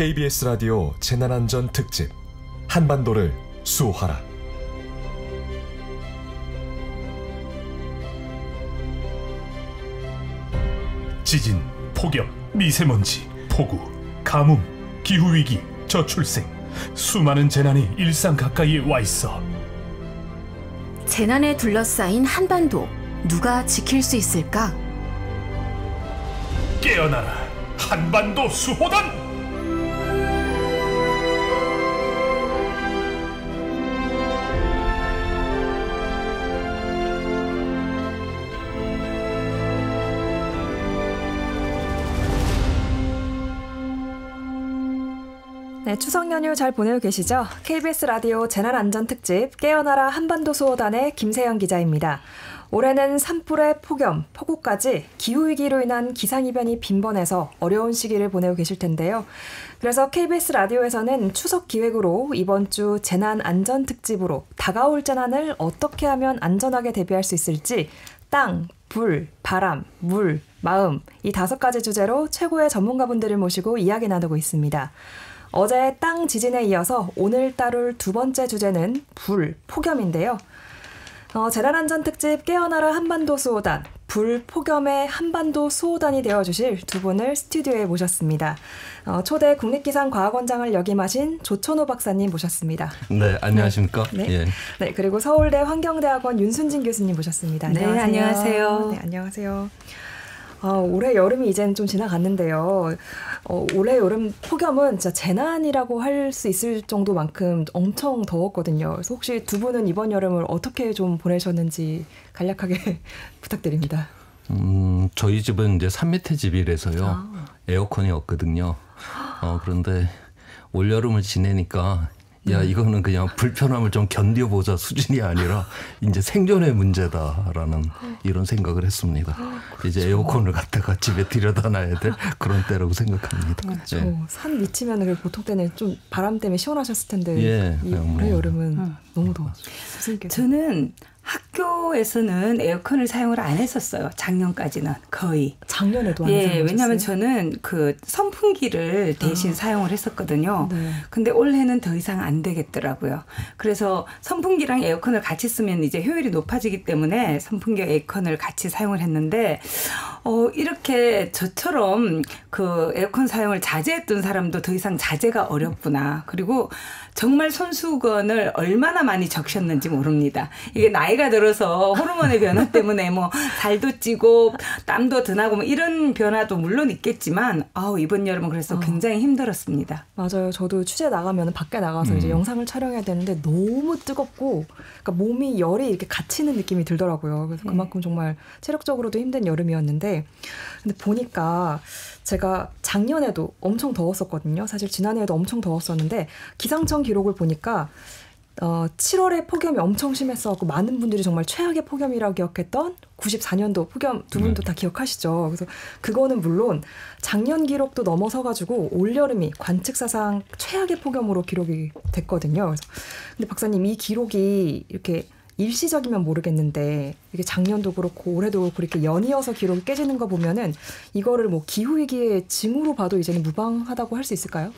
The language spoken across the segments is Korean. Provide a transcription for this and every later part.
KBS 라디오 재난안전 특집 한반도를 수호하라. 지진, 폭염, 미세먼지, 폭우, 가뭄, 기후위기, 저출생, 수많은 재난이 일상 가까이에 와 있어. 재난에 둘러싸인 한반도, 누가 지킬 수 있을까? 깨어나라, 한반도 수호단! 네, 추석 연휴 잘 보내고 계시죠? KBS 라디오 재난안전특집 깨어나라 한반도 수호단의 김세영 기자입니다. 올해는 산불에 폭염, 폭우까지 기후위기로 인한 기상이변이 빈번해서 어려운 시기를 보내고 계실 텐데요. 그래서 KBS 라디오에서는 추석 기획으로 이번 주 재난안전특집으로 다가올 재난을 어떻게 하면 안전하게 대비할 수 있을지 땅, 불, 바람, 물, 마음 이 5가지 주제로 최고의 전문가분들을 모시고 이야기 나누고 있습니다. 어제 땅 지진에 이어서 오늘 다룰 두 번째 주제는 불, 폭염인데요. 재난안전특집 깨어나라 한반도 수호단, 불, 폭염의 한반도 수호단이 되어주실 두 분을 스튜디오에 모셨습니다. 초대 국립기상과학원장을 역임하신 조천호 박사님 모셨습니다. 네, 안녕하십니까? 네. 예. 네, 그리고 서울대 환경대학원 윤순진 교수님 모셨습니다. 안녕하세요. 네, 안녕하세요. 네, 안녕하세요. 올해 여름이 이제는 좀 지나갔는데요. 올해 여름 폭염은 진짜 재난이라고 할 수 있을 정도만큼 엄청 더웠거든요. 그래서 혹시 두 분은 이번 여름을 어떻게 좀 보내셨는지 간략하게 부탁드립니다. 저희 집은 이제 산밑에 집이라서요. 에어컨이 없거든요. 그런데 올여름을 지내니까 야, 이거는 그냥 불편함을 좀 견뎌보자 수준이 아니라 이제 생존의 문제다라는 이런 생각을 했습니다. 이제 에어컨을 갖다가 집에 들여다놔야 될 그런 때라고 생각합니다. 그렇죠. 예. 산 밑이면 보통 때는 좀 바람 때문에 시원하셨을 텐데 예, 올해 여름은 너무 더워. 저는 학교에서는 에어컨을 사용을 안 했었어요. 작년까지는 거의. 작년에도 안 사용하셨어요? 왜냐하면 저는 그 선풍기를 대신 사용을 했었거든요. 네. 근데 올해는 더 이상 안 되겠더라고요. 그래서 선풍기랑 에어컨을 같이 쓰면 이제 효율이 높아지기 때문에 선풍기와 에어컨을 같이 사용을 했는데 이렇게 저처럼 그 에어컨 사용을 자제했던 사람도 더 이상 자제가 어렵구나. 그리고 정말 손수건을 얼마나 많이 적셨는지 모릅니다. 이게 나이가 들어서 호르몬의 변화 때문에 뭐 살도 찌고 땀도 더 나고 뭐 이런 변화도 물론 있겠지만 이번 여름은 그래서 굉장히 힘들었습니다. 맞아요. 저도 취재 나가면 밖에 나가서 이제 영상을 촬영해야 되는데 너무 뜨겁고 그러니까 몸이 열이 이렇게 갇히는 느낌이 들더라고요. 그래서 그만큼 정말 체력적으로도 힘든 여름이었는데 근데 보니까 제가 작년에도 엄청 더웠었거든요. 사실 지난해에도 엄청 더웠었는데 기상청 기록을 보니까 7월에 폭염이 엄청 심했어갖고 많은 분들이 정말 최악의 폭염이라고 기억했던 94년도 폭염 두 분도 다 기억하시죠. 그래서 그거는 물론 작년 기록도 넘어서가지고 올여름이 관측사상 최악의 폭염으로 기록이 됐거든요. 그래서 근데 박사님 이 기록이 이렇게 일시적이면 모르겠는데 이게 작년도 그렇고 올해도 그렇고 이렇게 연이어서 기록이 깨지는 거 보면은 이거를 뭐 기후위기의 징후로 봐도 이제는 무방하다고 할 수 있을까요?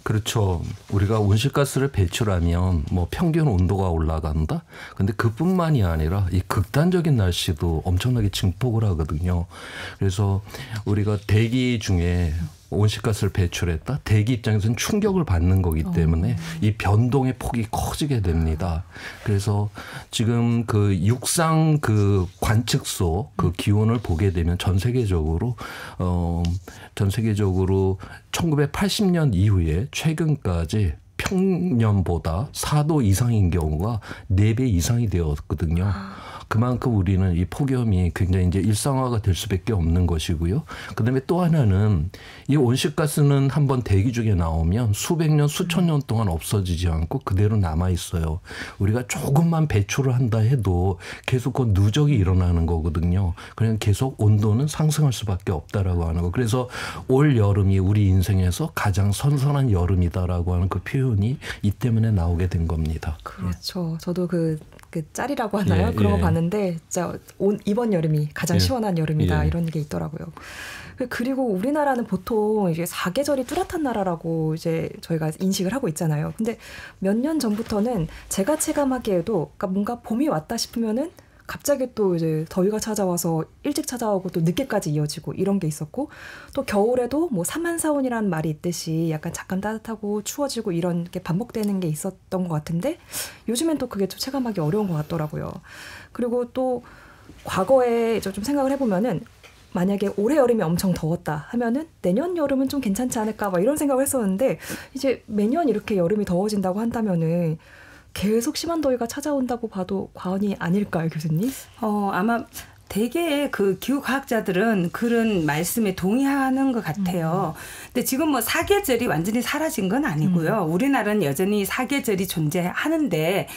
그렇죠. 우리가 온실가스를 배출하면 뭐 평균 온도가 올라간다. 근데 그뿐만이 아니라 이 극단적인 날씨도 엄청나게 증폭을 하거든요. 그래서 우리가 대기 중에 온실가스를 배출했다. 대기 입장에서는 충격을 받는 거기 때문에 이 변동의 폭이 커지게 됩니다. 그래서 지금 그 육상 그 관측소 그 기온을 보게 되면 전 세계적으로 1980년 이후에 최근까지 평년보다 4도 이상인 경우가 4배 이상이 되었거든요. 그만큼 우리는 이 폭염이 굉장히 이제 일상화가 될 수밖에 없는 것이고요. 그다음에 또 하나는 이 온실가스는 한번 대기 중에 나오면 수백 년, 수천 년 동안 없어지지 않고 그대로 남아 있어요. 우리가 조금만 배출을 한다 해도 계속 그 누적이 일어나는 거거든요. 그냥 계속 온도는 상승할 수밖에 없다라고 하는 거. 그래서 올 여름이 우리 인생에서 가장 선선한 여름이다라고 하는 그 표현이 이 때문에 나오게 된 겁니다. 그렇죠. 저도 그 그 짤이라고 하나요? 예, 그런 거 예. 봤는데 진짜 이번 여름이 가장 예. 시원한 여름이다 예. 이런 게 있더라고요. 그리고 우리나라는 보통 이게 사계절이 뚜렷한 나라라고 이제 저희가 인식을 하고 있잖아요. 근데 몇 년 전부터는 제가 체감하기에도 그러니까 뭔가 봄이 왔다 싶으면은 갑자기 또 이제 더위가 찾아와서 일찍 찾아오고 또 늦게까지 이어지고 이런 게 있었고 또 겨울에도 뭐 사만사온이라는 말이 있듯이 약간 잠깐 따뜻하고 추워지고 이런 게 반복되는 게 있었던 것 같은데 요즘엔 또 그게 좀 체감하기 어려운 것 같더라고요. 그리고 또 과거에 좀 생각을 해보면은 만약에 올해 여름이 엄청 더웠다 하면은 내년 여름은 좀 괜찮지 않을까 막 이런 생각을 했었는데 이제 매년 이렇게 여름이 더워진다고 한다면은 계속 심한 더위가 찾아온다고 봐도 과언이 아닐까요, 교수님? 아마 대개 그 기후과학자들은 그런 말씀에 동의하는 것 같아요. 근데 지금 뭐 사계절이 완전히 사라진 건 아니고요. 우리나라는 여전히 사계절이 존재하는데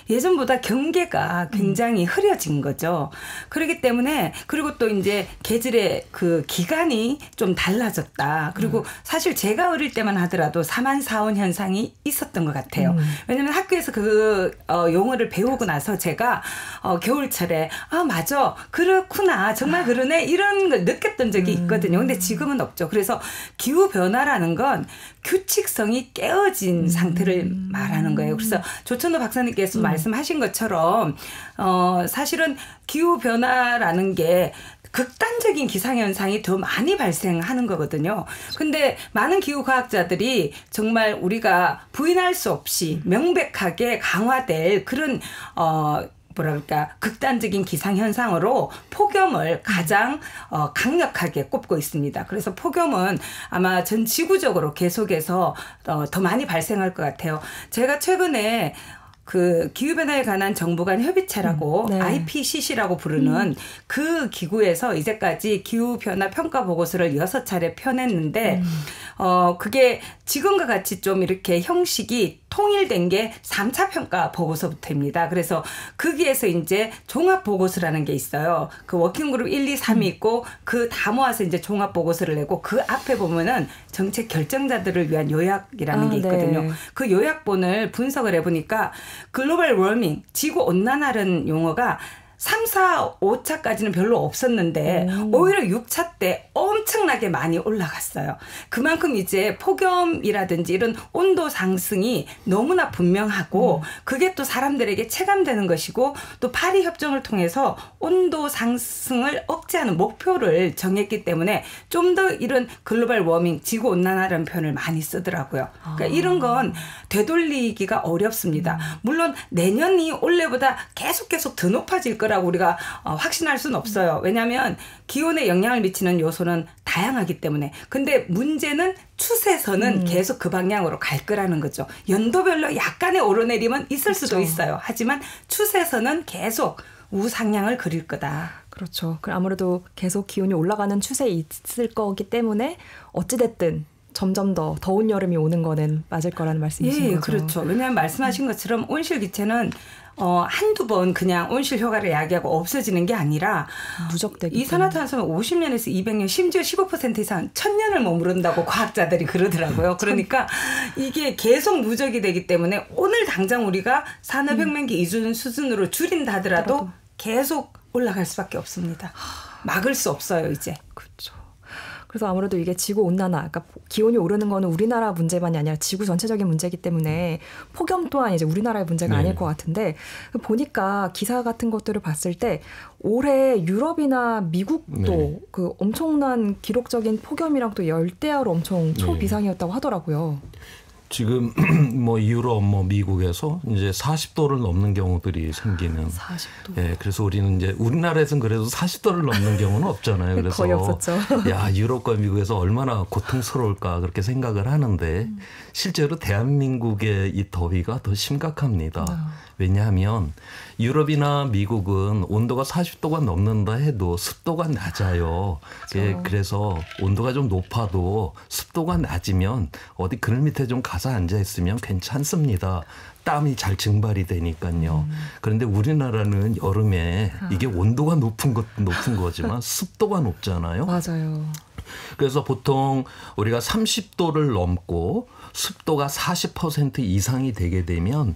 예전보다 경계가 굉장히 흐려진 거죠. 그렇기 때문에 그리고 또 이제 계절의 그 기간이 좀 달라졌다. 그리고 사실 제가 어릴 때만 하더라도 사만사온 현상이 있었던 것 같아요. 왜냐하면 학교에서 그 용어를 배우고 나서 제가 겨울철에 맞아 그렇구나 정말 그러네 이런 걸 느꼈던 적이 있거든요. 근데 지금은 없죠. 그래서 기후 변화라는 건 규칙성이 깨어진 상태를 말하는 거예요. 그래서 조천호 박사님께서 말씀하신 것처럼 사실은 기후 변화라는 게 극단적인 기상현상이 더 많이 발생하는 거거든요. 근데 많은 기후과학자들이 정말 우리가 부인할 수 없이 명백하게 강화될 그런 뭐랄까 극단적인 기상현상으로 폭염을 가장 강력하게 꼽고 있습니다. 그래서 폭염은 아마 전 지구적으로 계속해서 더 많이 발생할 것 같아요. 제가 최근에 그 기후변화에 관한 정부 간 협의체라고 네. IPCC라고 부르는 그 기구에서 이제까지 기후변화 평가 보고서를 6차례 펴냈는데 그게 지금과 같이 좀 이렇게 형식이 통일된 게 3차 평가 보고서부터입니다. 그래서 거기에서 이제 종합 보고서라는 게 있어요. 그 워킹그룹 1, 2, 3이 있고 그 다 모아서 이제 종합 보고서를 내고 그 앞에 보면은 정책 결정자들을 위한 요약이라는 게 있거든요. 네. 그 요약본을 분석을 해보니까 글로벌 워밍, 지구 온난화라는 용어가 3, 4, 5차까지는 별로 없었는데 오히려 6차 때 엄청나게 많이 올라갔어요. 그만큼 이제 폭염이라든지 이런 온도 상승이 너무나 분명하고 그게 또 사람들에게 체감되는 것이고 또 파리 협정을 통해서 온도 상승을 억제하는 목표를 정했기 때문에 좀 더 이런 글로벌 워밍, 지구 온난화라는 표현을 많이 쓰더라고요. 그러니까 이런 건 되돌리기가 어렵습니다. 물론 내년이 올해보다 계속 더 높아질 거라고 우리가 확신할 수는 없어요. 왜냐하면 기온에 영향을 미치는 요소는 다양하기 때문에. 근데 문제는 추세선은 계속 그 방향으로 갈 거라는 거죠. 연도별로 약간의 오르내림은 있을 수도 있어요. 하지만 추세선은 계속 우상향을 그릴 거다. 그렇죠. 아무래도 계속 기온이 올라가는 추세에 있을 거기 때문에 어찌됐든 점점 더 더운 여름이 오는 거는 맞을 거라는 말씀이신 거죠. 그렇죠. 왜냐하면 말씀하신 것처럼 온실기체는 한두 번 그냥 온실 효과를 야기하고 없어지는 게 아니라 누적되기 이산화탄소는 50년에서 200년 심지어 15% 이상 1000년을 머무른다고 과학자들이 그러더라고요. 그러니까 이게 계속 누적이 되기 때문에 오늘 당장 우리가 산업혁명기 이전 수준으로 줄인다 하더라도 계속 올라갈 수밖에 없습니다. 막을 수 없어요 이제. 그렇죠. 그래서 아무래도 이게 지구 온난화, 그러니까 기온이 오르는 거는 우리나라 문제만이 아니라 지구 전체적인 문제이기 때문에 폭염 또한 이제 우리나라의 문제가 아닐 것 같은데 보니까 기사 같은 것들을 봤을 때 올해 유럽이나 미국도 그 엄청난 기록적인 폭염이랑 또 열대야로 엄청 초비상이었다고 하더라고요. 지금 뭐 유럽, 뭐 미국에서 이제 40도를 넘는 경우들이 생기는. 40도. 예, 그래서 우리는 이제 우리나라에서는 그래도 40도를 넘는 경우는 없잖아요. 그래서 거의 없었죠. 야, 유럽과 미국에서 얼마나 고통스러울까 그렇게 생각을 하는데 실제로 대한민국의 이 더위가 더 심각합니다. 왜냐하면 유럽이나 미국은 온도가 40도가 넘는다 해도 습도가 낮아요. 예, 그래서 온도가 좀 높아도 습도가 낮으면 어디 그늘 밑에 좀 가서 앉아 있으면 괜찮습니다. 땀이 잘 증발이 되니까요. 그런데 우리나라는 여름에 이게 온도가 높은 거지만 습도가 높잖아요. 맞아요. 그래서 보통 우리가 30도를 넘고 습도가 40% 이상이 되게 되면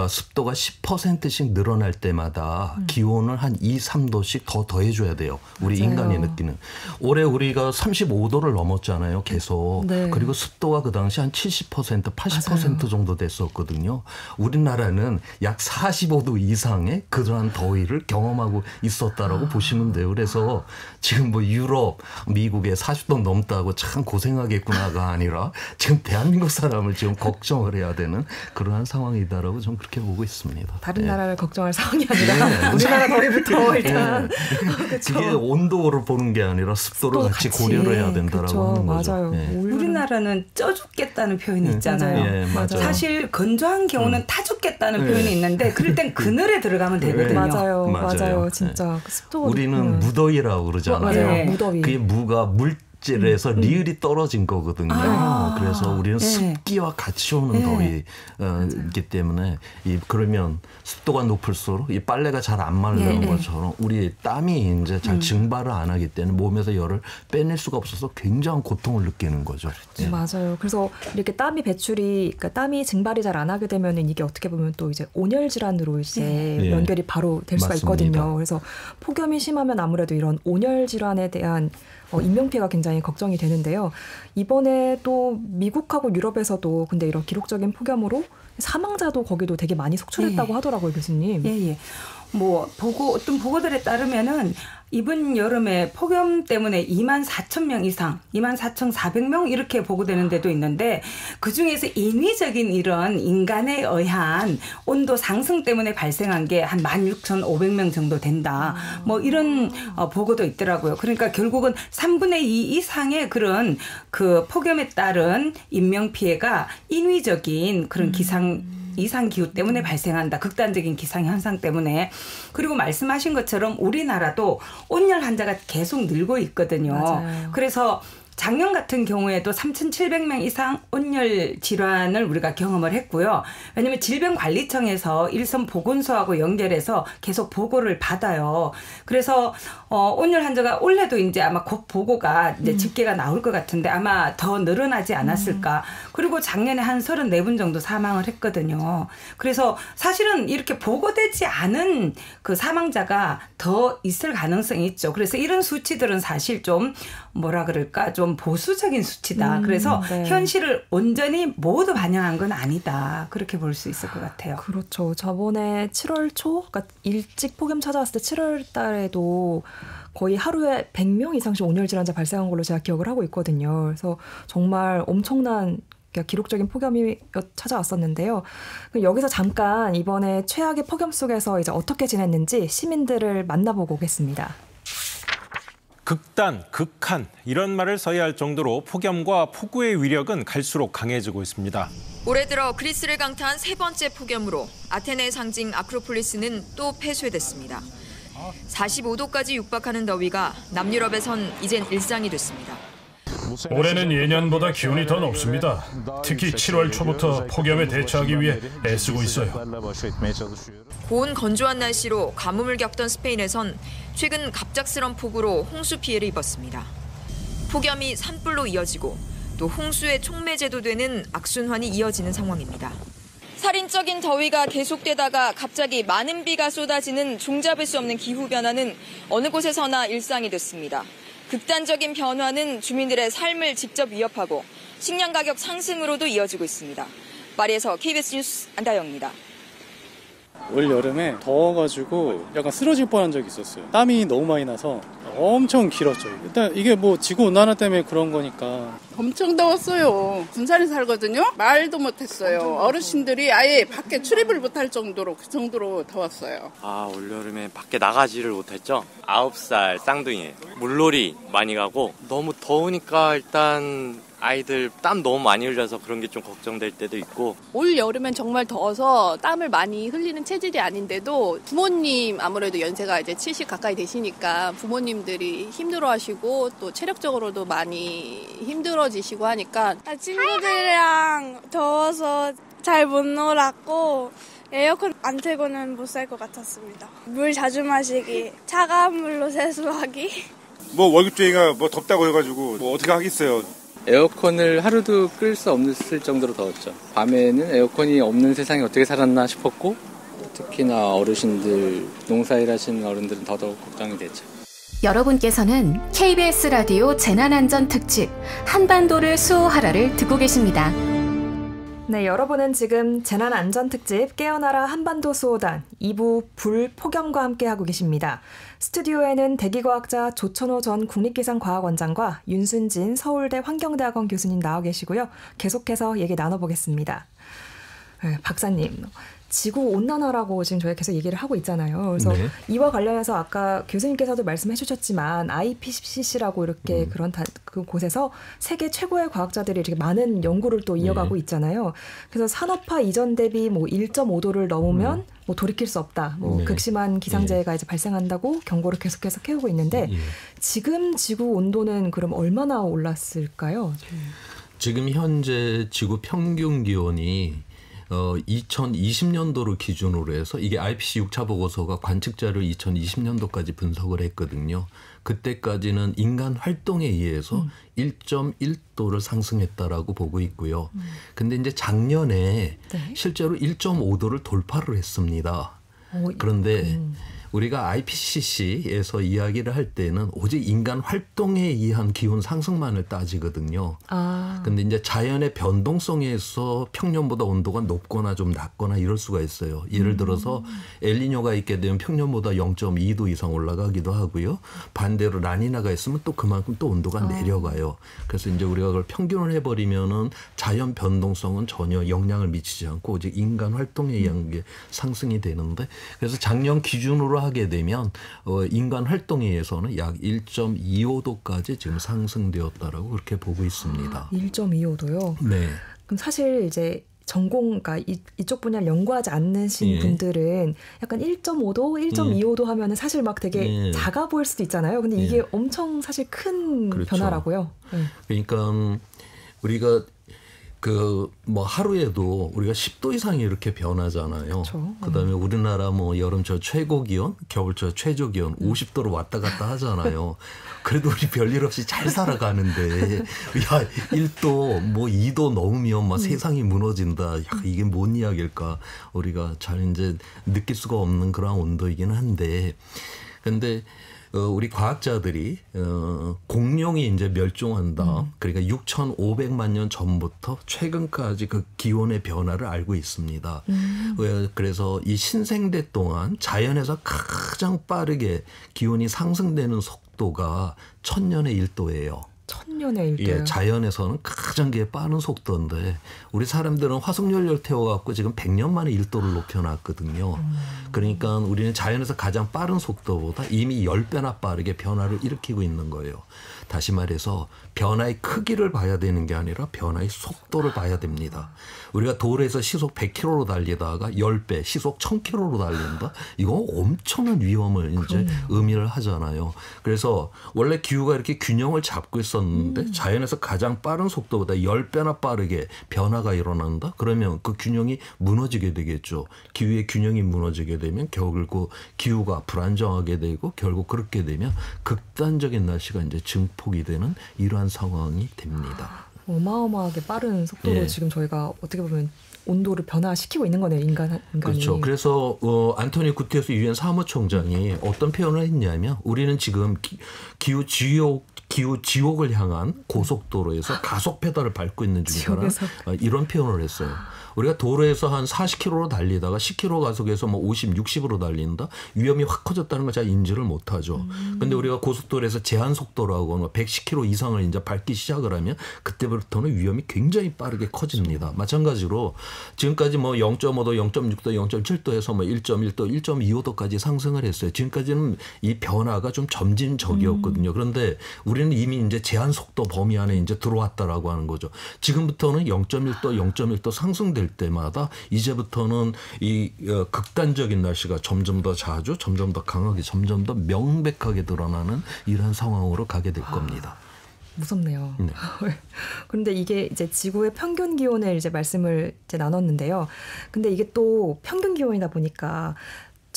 습도가 10%씩 늘어날 때마다 기온을 한 2, 3도씩 더 더해줘야 돼요. 우리 맞아요. 인간이 느끼는. 올해 우리가 35도를 넘었잖아요. 계속. 네. 그리고 습도가 그 당시 한 70%, 80% 맞아요. 정도 됐었거든요. 우리나라는 약 45도 이상의 그러한 더위를 경험하고 있었다라고 보시면 돼요. 그래서 지금 뭐 유럽, 미국에 40도 넘다고 참 고생하겠구나가 아니라 지금 대한민국 사람을 지금 걱정을 해야 되는 그러한 상황이다라고 저는 그렇게 보고 있습니다. 다른 네. 나라를 걱정할 상황이 아니라 우리나라 더위부터 일단 이게 온도를 보는 게 아니라 습도를 같이 고려를 해야 된다라고 그쵸. 하는 거죠. 맞아요. 예. 우리나라는 쪄 죽겠다는 표현이 있잖아요. 예, 맞아요. 사실 건조한 경우는 타 죽겠다는 표현이 있는데 그럴 땐 그늘에 들어가면 되거든요. 맞아요. 진짜 그 습도가 우리는 무더위라고 그러잖아요. 맞아요. 네. 무더위. 그게 무가 물질에서 리을이 떨어진 거거든요. 그래서 우리는 습기와 같이 오는 더위이기 때문에 그러면 습도가 높을수록 이 빨래가 잘 안 마르는 것처럼 우리 땀이 이제 잘 증발을 안 하기 때문에 몸에서 열을 빼낼 수가 없어서 굉장한 고통을 느끼는 거죠. 예. 맞아요. 그래서 이렇게 땀이 배출이, 그러니까 땀이 증발이 잘 안 하게 되면은 이게 어떻게 보면 또 이제 온열 질환으로 이제 예. 연결이 바로 될 수가 맞습니다. 있거든요. 그래서 폭염이 심하면 아무래도 이런 온열 질환에 대한 인명 피해가 굉장히 걱정이 되는데요. 이번에 또 미국하고 유럽에서도 근데 이런 기록적인 폭염으로 사망자도 거기도 되게 많이 속출했다고 하더라고요, 교수님. 예. 뭐 어떤 보고들에 따르면은 이번 여름에 폭염 때문에 24,000명 이상, 24,400명 이렇게 보고되는 데도 있는데 그중에서 인위적인 이런 인간에 의한 온도 상승 때문에 발생한 게 한 16,500명 정도 된다. 뭐 이런 보고도 있더라고요. 그러니까 결국은 3분의 2 이상의 그런 그 폭염에 따른 인명 피해가 인위적인 그런 이상 기후 때문에 발생한다. 극단적인 기상 현상 때문에. 그리고 말씀하신 것처럼 우리나라도 온열 환자가 계속 늘고 있거든요. 맞아요. 그래서 작년 같은 경우에도 3,700명 이상 온열 질환을 우리가 경험을 했고요. 왜냐하면 질병관리청에서 일선 보건소하고 연결해서 계속 보고를 받아요. 그래서 온열 환자가 올해도 이제 아마 곧 보고가 이제 집계가 나올 것 같은데 아마 더 늘어나지 않았을까. 그리고 작년에 한 34분 정도 사망을 했거든요. 그래서 사실은 이렇게 보고되지 않은 그 사망자가 더 있을 가능성이 있죠. 그래서 이런 수치들은 사실 좀 뭐라 그럴까 좀 보수적인 수치다. 그래서 현실을 온전히 모두 반영한 건 아니다. 그렇게 볼 수 있을 것 같아요. 그렇죠. 저번에 7월 초, 그러니까 일찍 폭염 찾아왔을 때 7월 달에도 거의 하루에 100명 이상씩 온열 질환자 발생한 걸로 제가 기억을 하고 있거든요. 그래서 정말 엄청난 기록적인 폭염이 찾아왔었는데요. 여기서 잠깐 이번에 최악의 폭염 속에서 이제 어떻게 지냈는지 시민들을 만나보고 오겠습니다. 극단, 극한 이런 말을 써야 할 정도로 폭염과 폭우의 위력은 갈수록 강해지고 있습니다. 올해 들어 그리스를 강타한 세 번째 폭염으로 아테네의 상징 아크로폴리스는 또 폐쇄됐습니다. 45도까지 육박하는 더위가 남유럽에선 이젠 일상이 됐습니다. 올해는 예년보다 기온이 더 높습니다. 특히 7월 초부터 폭염에 대처하기 위해 애쓰고 있어요. 고온 건조한 날씨로 가뭄을 겪던 스페인에선 최근 갑작스런 폭우로 홍수 피해를 입었습니다. 폭염이 산불로 이어지고 또 홍수의 촉매제도 되는 악순환이 이어지는 상황입니다. 살인적인 더위가 계속되다가 갑자기 많은 비가 쏟아지는 종잡을 수 없는 기후변화는 어느 곳에서나 일상이 됐습니다. 극단적인 변화는 주민들의 삶을 직접 위협하고 식량 가격 상승으로도 이어지고 있습니다. 파리에서 KBS 뉴스 안다영입니다. 올 여름에 더워가지고 약간 쓰러질 뻔한 적이 있었어요. 땀이 너무 많이 나서 엄청 길었죠. 일단 이게 뭐 지구온난화 때문에 그런 거니까. 엄청 더웠어요. 군산에 살거든요. 말도 못했어요. 어르신들이 아예 밖에 출입을 못할 정도로 그 정도로 더웠어요. 올 여름에 밖에 나가지를 못했죠. 9살 쌍둥이 물놀이 많이 가고 너무 더우니까 일단 아이들 땀 너무 많이 흘려서 그런 게 좀 걱정될 때도 있고. 올 여름엔 정말 더워서 땀을 많이 흘리는 체질이 아닌데도 부모님 아무래도 연세가 이제 70 가까이 되시니까 부모님들이 힘들어하시고 또 체력적으로도 많이 힘들어지시고 하니까 친구들이랑 더워서 잘 못 놀았고 에어컨 안 틀고는 못 살 것 같았습니다. 물 자주 마시기, 차가운 물로 세수하기. 뭐 월급쟁이가 뭐 덥다고 해가지고 뭐 어떻게 하겠어요. 에어컨을 하루도 끌 수 없을 정도로 더웠죠. 밤에는 에어컨이 없는 세상에 어떻게 살았나 싶었고 특히나 어르신들, 농사일 하시는 어른들은 더더욱 걱정이 되죠. 여러분께서는 KBS 라디오 재난안전 특집 한반도를 수호하라를 듣고 계십니다. 네, 여러분은 지금 재난안전특집 깨어나라 한반도 수호단 2부 불폭염과 함께하고 계십니다. 스튜디오에는 대기과학자 조천호 전 국립기상과학원장과 윤순진 서울대 환경대학원 교수님 나와 계시고요. 계속해서 얘기 나눠보겠습니다. 네, 박사님. 지구온난화라고 지금 저희가 계속 얘기를 하고 있잖아요. 그래서 네. 이와 관련해서 아까 교수님께서도 말씀해 주셨지만 IPCC라고 이렇게 그런 그 곳에서 세계 최고의 과학자들이 이렇게 많은 연구를 또 이어가고 있잖아요. 그래서 산업화 이전 대비 뭐 1.5도를 넘으면 뭐 돌이킬 수 없다. 뭐 극심한 기상재해가 이제 발생한다고 경고를 계속해서 해오고 있는데 지금 지구 온도는 그럼 얼마나 올랐을까요? 지금 현재 지구 평균 기온이 2020년도를 기준으로 해서 이게 IPCC 6차 보고서가 관측자를 2020년도까지 분석을 했거든요. 그때까지는 인간 활동에 의해서 1.1도를 상승했다라고 보고 있고요. 근데 이제 작년에 실제로 1.5도를 돌파를 했습니다. 그런데 우리가 IPCC에서 이야기를 할 때는 오직 인간 활동에 의한 기온 상승만을 따지거든요. 근데 이제 자연의 변동성에서 평년보다 온도가 높거나 좀 낮거나 이럴 수가 있어요. 예를 들어서 엘니뇨가 있게 되면 평년보다 0.2도 이상 올라가기도 하고요. 반대로 라니나가 있으면 또 그만큼 또 온도가 내려가요. 그래서 이제 우리가 그걸 평균을 해버리면은 자연 변동성은 전혀 영향을 미치지 않고 오직 인간 활동에 의한 게 상승이 되는데 그래서 작년 기준으로 하게 되면 인간 활동에 의해서는 약 1.25도까지 지금 상승되었다라고 그렇게 보고 있습니다. 1.25도요? 네. 그럼 사실 이제 전공, 그러니까 이쪽 분야를 연구하지 않으신 분들은 약간 1.5도, 1.25도 하면은 사실 막 되게 작아 보일 수도 있잖아요. 근데 이게 엄청 사실 큰 변화라고요. 그러니까 우리가 뭐 하루에도 우리가 10도 이상이 이렇게 변하잖아요. 그다음에 우리나라 뭐 여름철 최고 기온, 겨울철 최저 기온 50도로 왔다 갔다 하잖아요. 그래도 우리 별일 없이 잘 살아가는데 야 1도 뭐 2도 넘으면 막 세상이 무너진다. 야, 이게 뭔 이야기일까? 우리가 잘 이제 느낄 수가 없는 그런 온도이긴 한데 근데 우리 과학자들이 공룡이 이제 멸종한다. 그러니까 6,500만 년 전부터 최근까지 그 기온의 변화를 알고 있습니다. 그래서 이 신생대 동안 자연에서 가장 빠르게 기온이 상승되는 속도가 1000년의 1도예요. 1000년의 1도요? 예, 자연에서는 가장 빠른 속도인데 우리 사람들은 화석연료를 태워갖고 지금 100년 만에 1도를 높여놨거든요. 그러니까 우리는 자연에서 가장 빠른 속도보다 이미 10배나 빠르게 변화를 일으키고 있는 거예요. 다시 말해서 변화의 크기를 봐야 되는 게 아니라 변화의 속도를 봐야 됩니다. 우리가 도로에서 시속 100km로 달리다가 10배, 시속 1000km로 달린다? 이거 엄청난 위험을 이제 의미를 하잖아요. 그래서 원래 기후가 이렇게 균형을 잡고 있었는데 자연에서 가장 빠른 속도보다 10배나 빠르게 변화가 일어난다? 그러면 그 균형이 무너지게 되겠죠. 기후의 균형이 무너지게 되면 결국 기후가 불안정하게 되고 결국 그렇게 되면 극단적인 날씨가 이제 증폭이 되는 이러한 상황이 됩니다. 어마어마하게 빠른 속도로 지금 저희가 어떻게 보면 온도를 변화시키고 있는 거네요, 인간이. 그렇죠. 그래서 안토니오 구테레스 유엔 사무총장이 어떤 표현을 했냐면 우리는 지금 기후 지옥을 향한 고속도로에서 가속 페달을 밟고 있는 중이다. 이런 표현을 했어요. 우리가 도로에서 한 40km로 달리다가 10km 가속에서 뭐 50, 60으로 달린다. 위험이 확 커졌다는 걸 잘 인지를 못하죠. 근데 우리가 고속도로에서 제한 속도라고 110km 이상을 이제 밟기 시작을 하면 그때부터는 위험이 굉장히 빠르게 커집니다. 마찬가지로 지금까지 뭐 0.5도, 0.6도, 0.7도에서 뭐 1.1도, 1.25도까지 상승을 했어요. 지금까지는 이 변화가 좀 점진적이었거든요. 그런데 우리는 이미 이제 제한 속도 범위 안에 이제 들어왔다라고 하는 거죠. 지금부터는 0.1도, 0.1도 상승될 때마다 이제부터는 이 극단적인 날씨가 점점 더 자주, 점점 더 강하게, 점점 더 명백하게 드러나는 이러한 상황으로 가게 될 겁니다. 무섭네요. 네. 그런데 이게 이제 지구의 평균 기온을 이제 말씀을 이제 나눴는데요. 근데 이게 또 평균 기온이다 보니까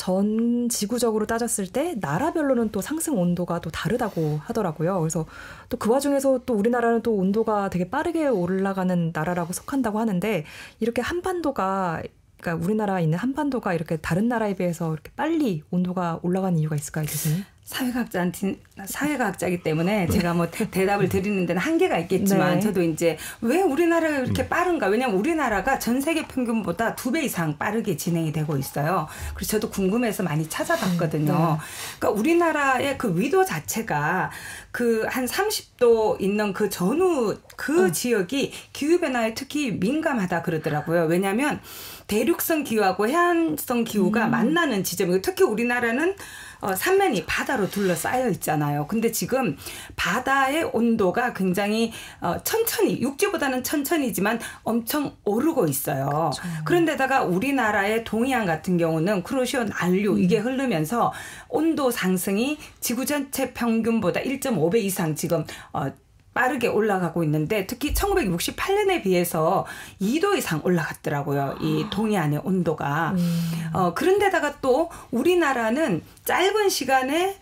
전 지구적으로 따졌을 때 나라별로는 또 상승 온도가 또 다르다고 하더라고요. 그래서 또 그 와중에서 또 우리나라는 또 온도가 되게 빠르게 올라가는 나라라고 속한다고 하는데 이렇게 한반도가 그러니까 우리나라에 있는 한반도가 이렇게 다른 나라에 비해서 이렇게 빨리 온도가 올라가는 이유가 있을까요, 교수님? 사회과학자이기 때문에 제가 뭐 대답을 드리는 데는 한계가 있겠지만 저도 이제 왜 우리나라가 이렇게 빠른가? 왜냐하면 우리나라가 전 세계 평균보다 2배 이상 빠르게 진행이 되고 있어요. 그래서 저도 궁금해서 많이 찾아봤거든요. 그러니까 우리나라의 그 위도 자체가 그 한 30도 있는 그 전후 그 지역이 기후변화에 특히 민감하다 그러더라고요. 왜냐하면 대륙성 기후하고 해안성 기후가 만나는 지점이고 특히 우리나라는 삼면이 바다로 둘러싸여 있잖아요. 근데 지금 바다의 온도가 굉장히 천천히 육지보다는 천천히지만 엄청 오르고 있어요. 그렇죠. 그런데다가 우리나라의 동해안 같은 경우는 크로시오 난류 이게 흐르면서 온도 상승이 지구 전체 평균보다 1.5배 이상 지금 빠르게 올라가고 있는데 특히 1968년에 비해서 2도 이상 올라갔더라고요. 이 동해안의 온도가. 그런데다가 또 우리나라는 짧은 시간에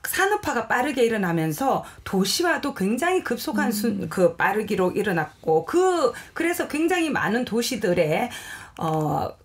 산업화가 빠르게 일어나면서 도시화도 굉장히 급속한 그 빠르기로 일어났고 그래서 굉장히 많은 도시들의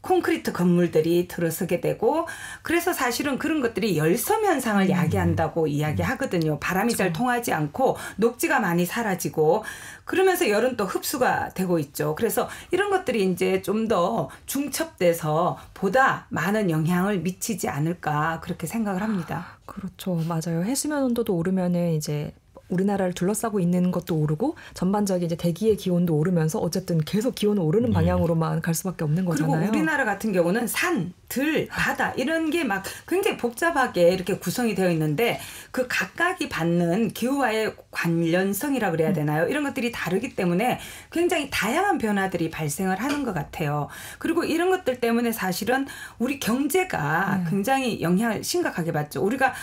콘크리트 건물들이 들어서게 되고 그래서 사실은 그런 것들이 열섬 현상을 야기한다고 이야기하거든요. 바람이 잘 통하지 않고 녹지가 많이 사라지고 그러면서 열은 또 흡수가 되고 있죠. 그래서 이런 것들이 이제 좀 더 중첩돼서 보다 많은 영향을 미치지 않을까 그렇게 생각을 합니다. 그렇죠. 맞아요. 해수면 온도도 오르면은 이제 우리나라를 둘러싸고 있는 것도 오르고 전반적인 이제 대기의 기온도 오르면서 어쨌든 계속 기온은 오르는 방향으로만 갈 수밖에 없는 거잖아요. 그리고 우리나라 같은 경우는 산, 들, 바다 이런 게 막 굉장히 복잡하게 이렇게 구성이 되어 있는데 그 각각이 받는 기후와의 관련성이라고 그래야 되나요? 이런 것들이 다르기 때문에 굉장히 다양한 변화들이 발생을 하는 것 같아요. 그리고 이런 것들 때문에 사실은 우리 경제가 굉장히 영향을 심각하게 받죠. 우리가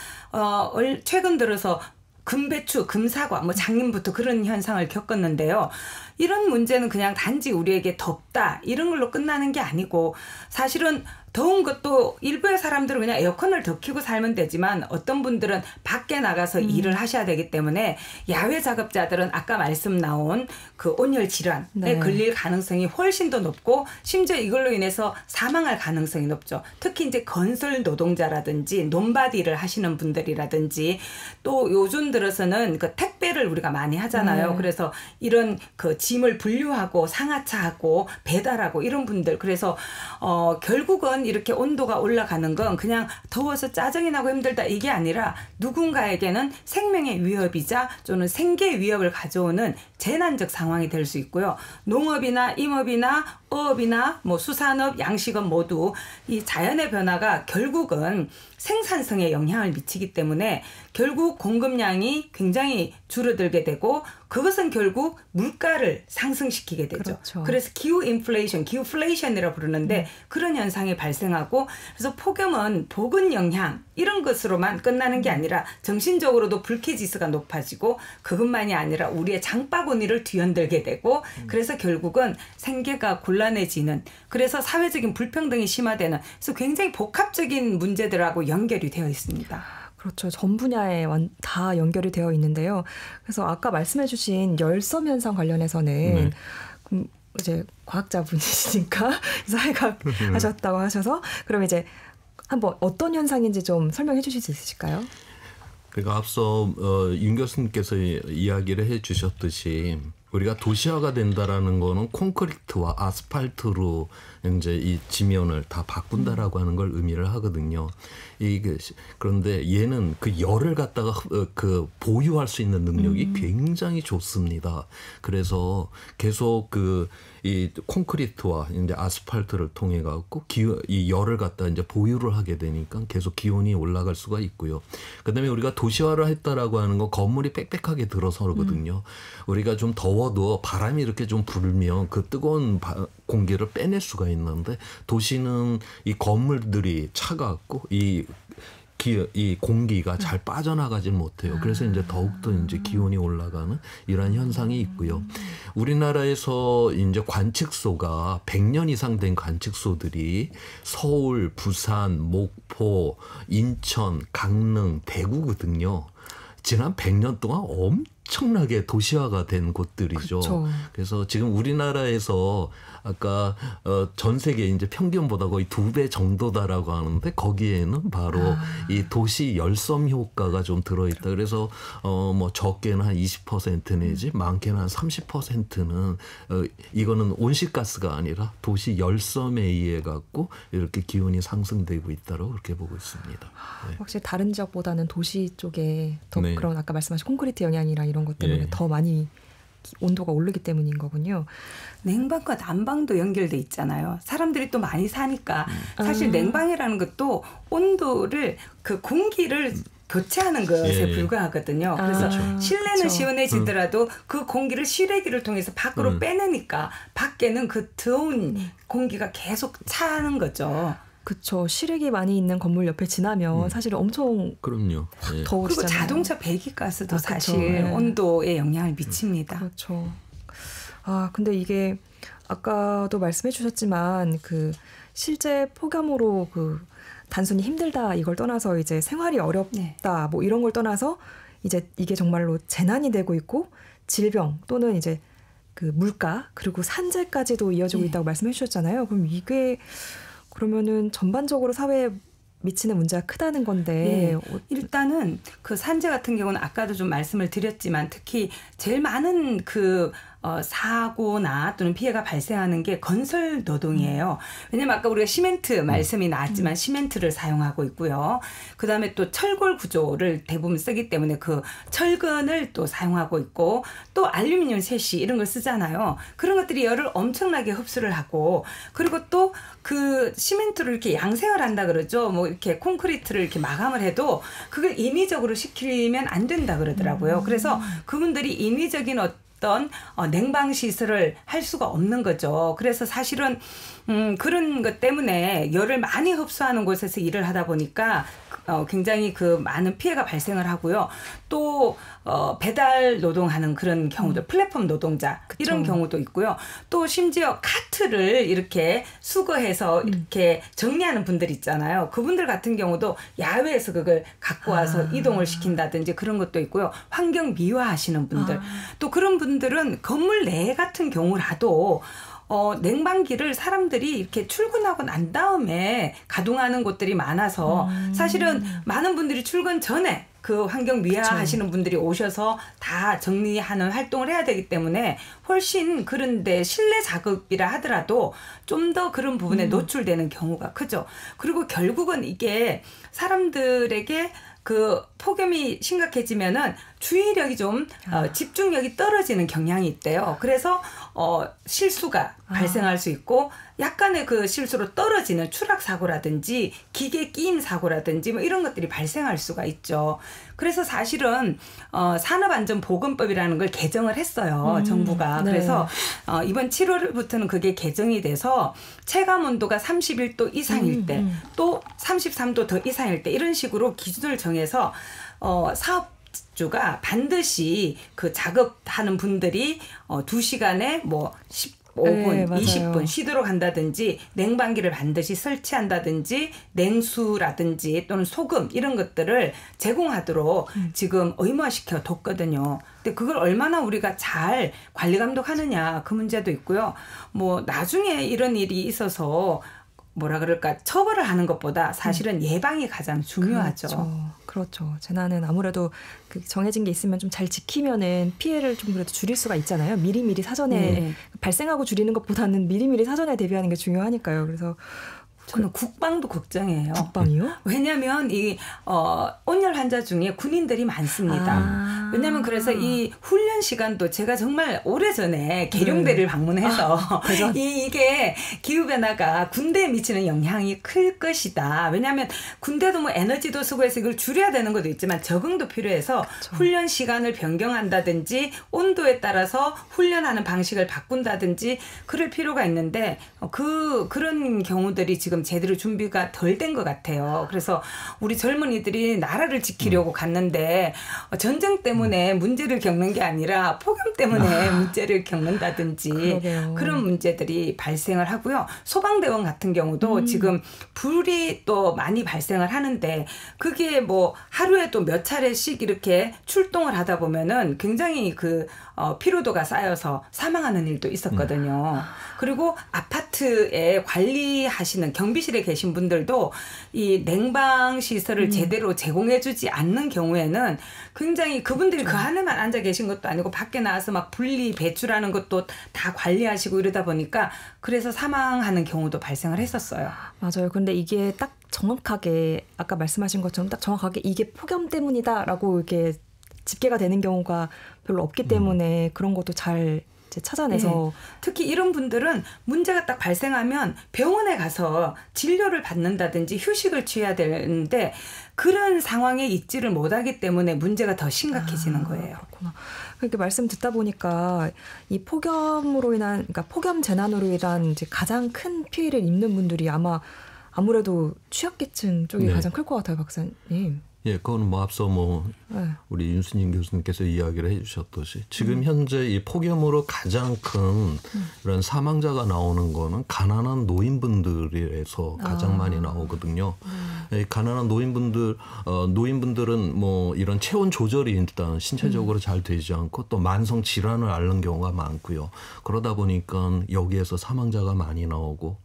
최근 들어서 금배추, 금사과, 뭐 장님부터 그런 현상을 겪었는데요. 이런 문제는 그냥 단지 우리에게 덥다 이런 걸로 끝나는 게 아니고 사실은 더운 것도 일부의 사람들은 그냥 에어컨을 더 켜고 살면 되지만 어떤 분들은 밖에 나가서 일을 하셔야 되기 때문에 야외 작업자들은 아까 말씀 나온 그 온열 질환에 걸릴 가능성이 훨씬 더 높고 심지어 이걸로 인해서 사망할 가능성이 높죠. 특히 이제 건설 노동자라든지 논바디를 하시는 분들이라든지 또 요즘 들어서는 그 택배를 우리가 많이 하잖아요. 그래서 이런 그 짐을 분류하고 상하차하고 배달하고 이런 분들 그래서 결국은 이렇게 온도가 올라가는 건 그냥 더워서 짜증이 나고 힘들다 이게 아니라 누군가에게는 생명의 위협이자 또는 생계의 위협을 가져오는 재난적 상황이 될 수 있고요. 농업이나 임업이나 어업이나 뭐 수산업, 양식업 모두 이 자연의 변화가 결국은 생산성에 영향을 미치기 때문에 결국 공급량이 굉장히 줄어들게 되고 그것은 결국 물가를 상승시키게 되죠. 그렇죠. 그래서 기후 인플레이션, 기후플레이션이라고 부르는데 그런 현상이 발생하고 그래서 폭염은 복은 영향 이런 것으로만 끝나는 게 아니라 정신적으로도 불쾌지수가 높아지고 그것만이 아니라 우리의 장바구니를 뒤흔들게 되고 그래서 결국은 생계가 곤란해지는 그래서 사회적인 불평등이 심화되는 그래서 굉장히 복합적인 문제들하고 연결이 되어 있습니다. 그렇죠. 전 분야에 다 연결이 되어 있는데요. 그래서 아까 말씀해 주신 열섬 현상 관련해서는 이제 과학자분이시니까 사회과학 하셨다고 하셔서 그럼 이제 한번 어떤 현상인지 좀 설명해 주실 수 있으실까요? 그러니까 앞서 윤 교수님께서 이야기를 해 주셨듯이 우리가 도시화가 된다라는 거는 콘크리트와 아스팔트로 이제 이 지면을 다 바꾼다라고 하는 걸 의미를 하거든요. 그런데 얘는 그 열을 갖다가 그 보유할 수 있는 능력이 굉장히 좋습니다. 그래서 계속 이 콘크리트와 이제 아스팔트를 통해 갖고 이 열을 갖다 이제 보유를 하게 되니까 계속 기온이 올라갈 수가 있고요. 그다음에 우리가 도시화를 했다라고 하는 거 건물이 빽빽하게 들어서거든요. 우리가 좀 더워도 바람이 이렇게 좀 불면 그 뜨거운 공기를 빼낼 수가 있는데 도시는 이 건물들이 차갑고 이 이 공기가 잘 빠져나가질 못해요. 그래서 이제 더욱더 이제 기온이 올라가는 이러한 현상이 있고요. 우리나라에서 이제 관측소가 100년 이상 된 관측소들이 서울, 부산, 목포, 인천, 강릉, 대구거든요. 지난 100년 동안 엄청나게 도시화가 된 곳들이죠. 그쵸. 그래서 지금 우리나라에서 아까 전 세계 이제 평균보다 거의 2배 정도다라고 하는데 거기에는 바로 이 도시 열섬 효과가 좀 들어있다. 그래서 뭐 적게는 한 20% 내지 많게는 한 30%는 이거는 온실가스가 아니라 도시 열섬에 의해 갖고 이렇게 기온이 상승되고 있다고 그렇게 보고 있습니다. 네. 확실히 다른 지역보다는 도시 쪽에 더 네. 그런 아까 말씀하신 콘크리트 영향이나 이런 것 때문에 더 많이 온도가 오르기 때문인 거군요. 냉방과 난방도 연결돼 있잖아요. 사람들이 또 많이 사니까 사실 냉방이라는 것도 온도를 그 공기를 교체하는 것에 불과하거든요. 그래서 실내는 그렇죠. 시원해지더라도 그 공기를 실외기를 통해서 밖으로 빼내니까 밖에는 그 더운 공기가 계속 차는 거죠. 그렇죠. 실외기 많이 있는 건물 옆에 지나면 사실은 엄청 그럼요. 더우시잖아요. 그리고 자동차 배기가스도 사실 네. 온도에 영향을 미칩니다. 그렇죠. 아 근데 이게 아까도 말씀해 주셨지만 그 실제 폭염으로 그 단순히 힘들다 이걸 떠나서 이제 생활이 어렵다 뭐 이런 걸 떠나서 이제 이게 정말로 재난이 되고 있고 질병 또는 이제 그 물가 그리고 산재까지도 이어지고 있다고 말씀해 주셨잖아요. 그럼 이게 그러면은 전반적으로 사회에 미치는 문제가 크다는 건데 일단은 그 산재 같은 경우는 아까도 좀 말씀을 드렸지만 특히 제일 많은 그 사고나 또는 피해가 발생하는 게 건설 노동이에요. 왜냐면 아까 우리가 시멘트 말씀이 나왔지만 시멘트를 사용하고 있고요. 그다음에 또 철골 구조를 대부분 쓰기 때문에 그 철근을 또 사용하고 있고 또 알루미늄 셋이 이런 걸 쓰잖아요. 그런 것들이 열을 엄청나게 흡수를 하고 그리고 또 그 시멘트를 이렇게 양생을 한다 그러죠. 뭐 이렇게 콘크리트를 이렇게 마감을 해도 그걸 인위적으로 시키면 안 된다 그러더라고요. 그래서 그분들이 인위적인 어떤 냉방 시설을 할 수가 없는 거죠. 그래서 사실은 그런 것 때문에 열을 많이 흡수하는 곳에서 일을 하다 보니까 굉장히 그 많은 피해가 발생을 하고요. 또 배달 노동하는 그런 경우도 플랫폼 노동자 그쵸. 이런 경우도 있고요. 또 심지어 카트를 이렇게 수거해서 이렇게 정리하는 분들 있잖아요. 그분들 같은 경우도 야외에서 그걸 갖고 와서 이동을 시킨다든지 그런 것도 있고요. 환경 미화하시는 분들 또 그런 분들은 건물 내 같은 경우라도 냉방기를 사람들이 이렇게 출근하고 난 다음에 가동하는 곳들이 많아서 사실은 많은 분들이 출근 전에 그 환경 미화하시는 분들이 오셔서 다 정리하는 활동을 해야 되기 때문에 훨씬 그런데 실내 작업이라 하더라도 좀 더 그런 부분에 노출되는 경우가 크죠. 그리고 결국은 이게 사람들에게 그 폭염이 심각해지면은 주의력이 좀 집중력이 떨어지는 경향이 있대요. 그래서 실수가 발생할 수 있고 약간의 그 실수로 떨어지는 추락 사고라든지 기계 끼임 사고라든지 뭐 이런 것들이 발생할 수가 있죠. 그래서 사실은 산업안전보건법이라는 걸 개정을 했어요. 정부가. 네. 그래서 이번 7월부터는 그게 개정이 돼서 체감 온도가 31도 이상일 때 또 33도 더 이상일 때 이런 식으로 기준을 정해서 사업주가 반드시 그 작업하는 분들이 2시간에 뭐 15분, 네, 20분 쉬도록 한다든지 냉방기를 반드시 설치한다든지 냉수라든지 또는 소금 이런 것들을 제공하도록 지금 의무화시켜 뒀거든요. 근데 그걸 얼마나 우리가 잘 관리 감독하느냐 그 문제도 있고요. 뭐 나중에 이런 일이 있어서 뭐라 그럴까 처벌을 하는 것보다 사실은 예방이 가장 중요하죠. 그렇죠. 재난은 아무래도 그 정해진 게 있으면 좀 잘 지키면은 피해를 좀 그래도 줄일 수가 있잖아요. 미리미리 사전에 발생하고 줄이는 것보다는 미리미리 사전에 대비하는 게 중요하니까요. 그래서 저는 국방도 걱정해요. 국방이요? 왜냐하면 이 온열 환자 중에 군인들이 많습니다. 왜냐하면 그래서 이 훈련 시간도 제가 정말 오래전에 계룡대를 방문해서 이게 기후변화가 군대에 미치는 영향이 클 것이다. 왜냐하면 군대도 뭐 에너지도 쓰고해서 이걸 줄여야 되는 것도 있지만 적응도 필요해서 훈련 시간을 변경한다든지 온도에 따라서 훈련하는 방식을 바꾼다든지 그럴 필요가 있는데 그런 경우들이 지금 지금 제대로 준비가 덜 된 것 같아요. 그래서 우리 젊은이들이 나라를 지키려고 갔는데 전쟁 때문에 문제를 겪는 게 아니라 폭염 때문에 문제를 겪는다든지 그러게요. 그런 문제들이 발생을 하고요. 소방대원 같은 경우도 지금 불이 또 많이 발생을 하는데 그게 뭐 하루에 또 몇 차례씩 이렇게 출동을 하다 보면은 굉장히 피로도가 쌓여서 사망하는 일도 있었거든요. 그리고 아파트에 관리하시는 경비실에 계신 분들도 이 냉방 시설을 제대로 제공해주지 않는 경우에는 굉장히 그분들이 그 안에만 앉아 계신 것도 아니고 밖에 나와서 막 분리 배출하는 것도 다 관리하시고 이러다 보니까 그래서 사망하는 경우도 발생을 했었어요. 맞아요. 근데 이게 딱 정확하게 아까 말씀하신 것처럼 딱 정확하게 이게 폭염 때문이다라고 이렇게 집계가 되는 경우가 별로 없기 때문에 그런 것도 잘 이제 찾아내서 네. 특히 이런 분들은 문제가 딱 발생하면 병원에 가서 진료를 받는다든지 휴식을 취해야 되는데 그런 상황에 있지를 못하기 때문에 문제가 더 심각해지는 거예요. 그렇구나. 그렇게 말씀 듣다 보니까 이 폭염으로 인한 그러니까 폭염 재난으로 인한 이제 가장 큰 피해를 입는 분들이 아무래도 취약계층 쪽이 네. 가장 클 것 같아요, 박사님. 예, 그건 뭐 앞서 네. 우리 윤수진 교수님께서 이야기를 해주셨듯이 지금 현재 이 폭염으로 가장 큰 이런 사망자가 나오는 거는 가난한 노인분들에서 가장 많이 나오거든요. 이 가난한 노인분들은 뭐 이런 체온 조절이 일단 신체적으로 잘 되지 않고 또 만성 질환을 앓는 경우가 많고요. 그러다 보니까 여기에서 사망자가 많이 나오고.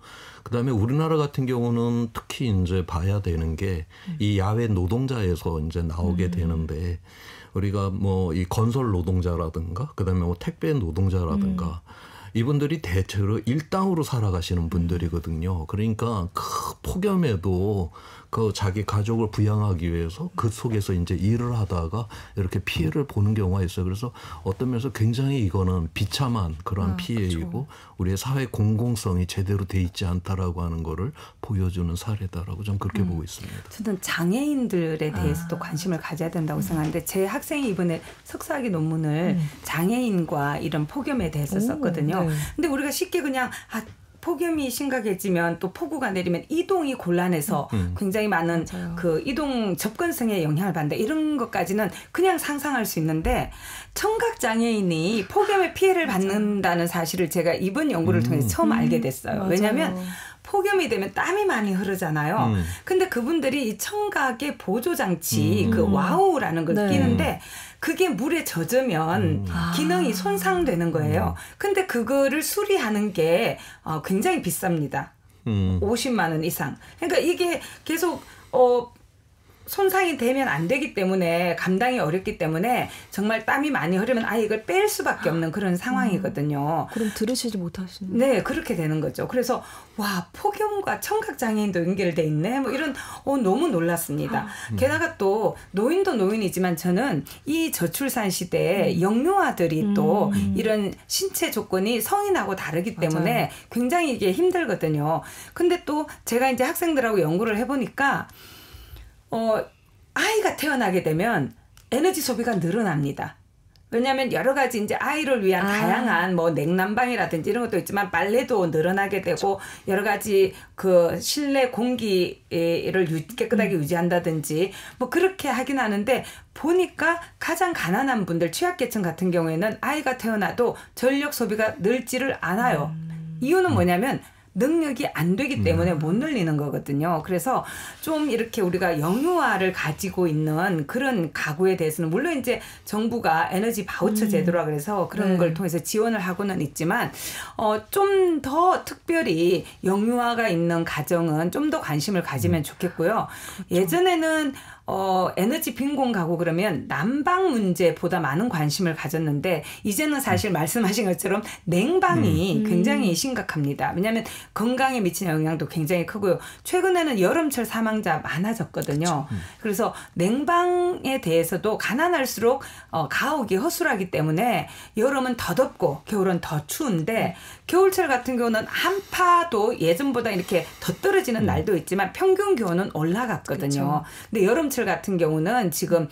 그다음에 우리나라 같은 경우는 특히 이제 봐야 되는 게 이 야외 노동자에서 이제 나오게 되는데 우리가 뭐 이 건설 노동자라든가 그다음에 뭐 택배 노동자라든가 이분들이 대체로 일당으로 살아가시는 분들이거든요. 그러니까 그 폭염에도 그 자기 가족을 부양하기 위해서 그 속에서 이제 일을 하다가 이렇게 피해를 보는 경우가 있어요. 그래서 어떤 면에서 굉장히 이거는 비참한 그런 피해이고 그렇죠. 우리의 사회 공공성이 제대로 돼 있지 않다라고 하는 거를 보여주는 사례다라고 좀 그렇게 보고 있습니다. 저는 장애인들에 대해서도 관심을 가져야 된다고 생각하는데 제 학생이 이번에 석사학위 논문을 장애인과 이런 폭염에 대해서 썼거든요. 네. 근데 우리가 쉽게 그냥 폭염이 심각해지면 또 폭우가 내리면 이동이 곤란해서 굉장히 많은 맞아요. 그 이동 접근성에 영향을 받는다. 이런 것까지는 그냥 상상할 수 있는데 청각 장애인이 폭염의 피해를 받는다는 사실을 제가 이번 연구를 통해서 처음 알게 됐어요. 맞아요. 왜냐하면 폭염이 되면 땀이 많이 흐르잖아요. 근데 그분들이 이 청각의 보조장치 그 와우라는 걸 끼는데 그게 물에 젖으면 기능이 손상되는 거예요. 근데 그거를 수리하는 게 굉장히 비쌉니다. 50만 원 이상. 그러니까 이게 계속 손상이 되면 안 되기 때문에 감당이 어렵기 때문에 정말 땀이 많이 흐르면 이걸 뺄 수밖에 없는 그런 상황이거든요. 그럼 들으시지 못하시는. 네, 그렇게 되는 거죠. 그래서 와 폭염과 청각 장애인도 연결돼 있네. 뭐 이런 너무 놀랐습니다. 게다가 또 노인도 노인이지만 저는 이 저출산 시대에 영유아들이 또 이런 신체 조건이 성인하고 다르기 때문에 맞아요. 굉장히 이게 힘들거든요. 근데 또 제가 이제 학생들하고 연구를 해보니까 아이가 태어나게 되면 에너지 소비가 늘어납니다. 왜냐하면 여러 가지 이제 아이를 위한 다양한 뭐 냉난방이라든지 이런 것도 있지만 빨래도 늘어나게 되고 여러 가지 그 실내 공기를 깨끗하게 유지한다든지 뭐 그렇게 하긴 하는데 보니까 가장 가난한 분들 취약계층 같은 경우에는 아이가 태어나도 전력 소비가 늘지를 않아요. 이유는 뭐냐면 능력이 안 되기 때문에 못 늘리는 거거든요. 그래서 좀 이렇게 우리가 영유아를 가지고 있는 그런 가구에 대해서는 물론 이제 정부가 에너지 바우처 제도라 그래서 그런 걸 통해서 지원을 하고는 있지만 좀 더 특별히 영유아가 있는 가정은 좀 더 관심을 가지면 좋겠고요. 그렇죠. 예전에는 에너지 빈곤 가구 그러면 난방 문제보다 많은 관심을 가졌는데 이제는 사실 말씀하신 것처럼 냉방이 굉장히 심각합니다. 왜냐하면 건강에 미치는 영향도 굉장히 크고요. 최근에는 여름철 사망자 많아졌거든요. 그래서 냉방에 대해서도 가난할수록 가옥이 허술하기 때문에 여름은 더 덥고 겨울은 더 추운데 겨울철 같은 경우는 한파도 예전보다 이렇게 더 떨어지는 날도 있지만 평균 기온은 올라갔거든요. 그렇죠. 근데 여름철 같은 경우는 지금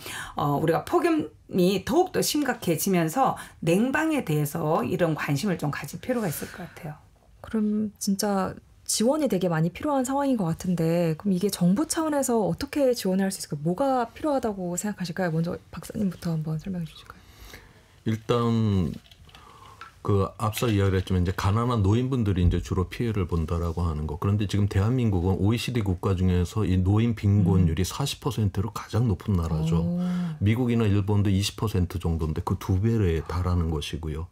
우리가 폭염이 더욱더 심각해지면서 냉방에 대해서 이런 관심을 좀 가질 필요가 있을 것 같아요. 그럼 진짜 지원이 되게 많이 필요한 상황인 것 같은데 그럼 이게 정부 차원에서 어떻게 지원을 할 수 있을까요? 뭐가 필요하다고 생각하실까요? 먼저 박사님부터 한번 설명해 주실까요? 일단 그 앞서 이야기했지만 이제 가난한 노인분들이 이제 주로 피해를 본다라고 하는 거. 그런데 지금 대한민국은 OECD 국가 중에서 이 노인 빈곤율이 40%로 가장 높은 나라죠. 미국이나 일본도 20% 정도인데 그 2배에 달하는 것이고요.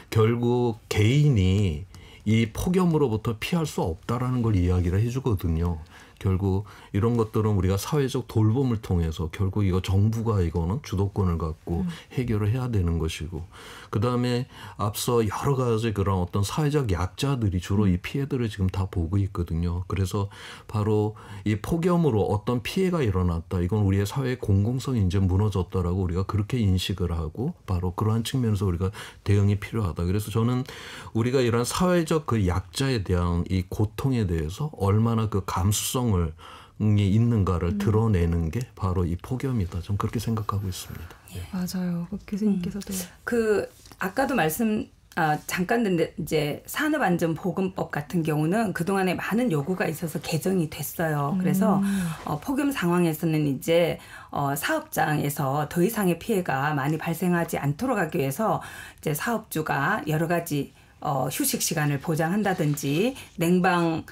결국 개인이 이 폭염으로부터 피할 수 없다라는 걸 이야기를 해주거든요. 결국 이런 것들은 우리가 사회적 돌봄을 통해서 결국 이거 정부가 이거는 주도권을 갖고 해결을 해야 되는 것이고, 그다음에 앞서 여러 가지 그런 어떤 사회적 약자들이 주로 이 피해들을 지금 다 보고 있거든요. 그래서 바로 이 폭염으로 어떤 피해가 일어났다, 이건 우리의 사회의 공공성이 이제 무너졌다라고 우리가 그렇게 인식을 하고 바로 그러한 측면에서 우리가 대응이 필요하다. 그래서 저는 우리가 이런 사회적 그 약자에 대한 이 고통에 대해서 얼마나 그 감수성을 있는가를 드러내는 게 바로 이 폭염이다. 좀 그렇게 생각하고 있습니다. 맞아요. 교수님께서도 아까도 잠깐 듣는데 이제 산업안전보건법 같은 경우는 그동안에 많은 요구가 있어서 개정이 됐어요. 그래서 폭염 상황에서는 이제 사업장에서 더 이상의 피해가 많이 발생하지 않도록 하기 위해서 이제 사업주가 여러 가지 휴식 시간을 보장한다든지 냉방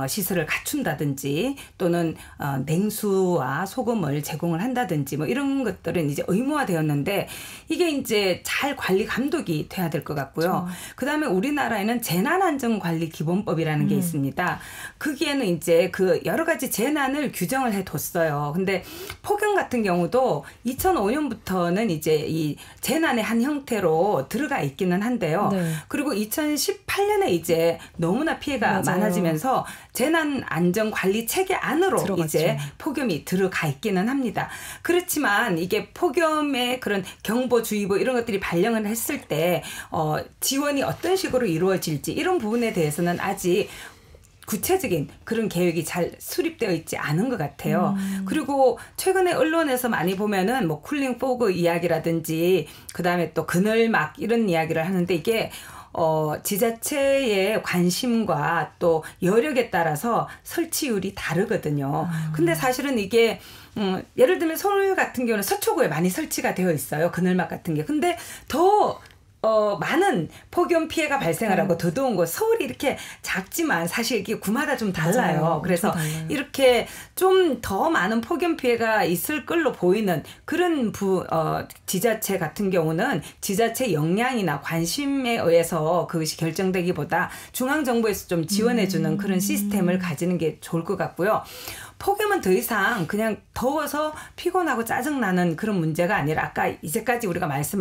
시설을 갖춘다든지 또는 냉수와 소금을 제공을 한다든지 뭐 이런 것들은 이제 의무화되었는데 이게 이제 잘 관리 감독이 돼야 될 것 같고요. 그렇죠. 그다음에 우리나라에는 재난안전관리기본법이라는 게 있습니다. 거기에는 이제 그 여러 가지 재난을 규정을 해뒀어요. 근데 폭염 같은 경우도 2005년부터는 이제 이 재난의 한 형태로 들어가 있기는 한데요. 네. 그리고 2018년에 이제 너무나 피해가 많아지면서 재난안전관리 체계 안으로 들어갔죠. 이제 폭염이 들어가 있기는 합니다. 그렇지만 이게 폭염의 그런 경보주의보 이런 것들이 발령을 했을 때 지원이 어떤 식으로 이루어질지 이런 부분에 대해서는 아직 구체적인 그런 계획이 잘 수립되어 있지 않은 것 같아요. 그리고 최근에 언론에서 많이 보면은 뭐 쿨링 포그 이야기라든지 그다음에 또 그늘막 이런 이야기를 하는데 이게 지자체의 관심과 또 여력에 따라서 설치율이 다르거든요. 근데 사실은 이게 예를 들면 서울 같은 경우는 서초구에 많이 설치가 되어 있어요. 그늘막 같은 게. 근데 더 많은 폭염 피해가 발생을 하고 더더운 곳 서울이 이렇게 작지만 사실 이게 구마다 좀 달라요. 맞아요. 그래서 이렇게 좀 더 많은 폭염 피해가 있을 걸로 보이는 그런 지자체 같은 경우는 지자체 역량이나 관심에 의해서 그것이 결정되기보다 중앙정부에서 좀 지원해주는 그런 시스템을 가지는 게 좋을 것 같고요. 폭염은 더 이상 그냥 더워서 피곤하고 짜증나는 그런 문제가 아니라 아까 이제까지 우리가 말씀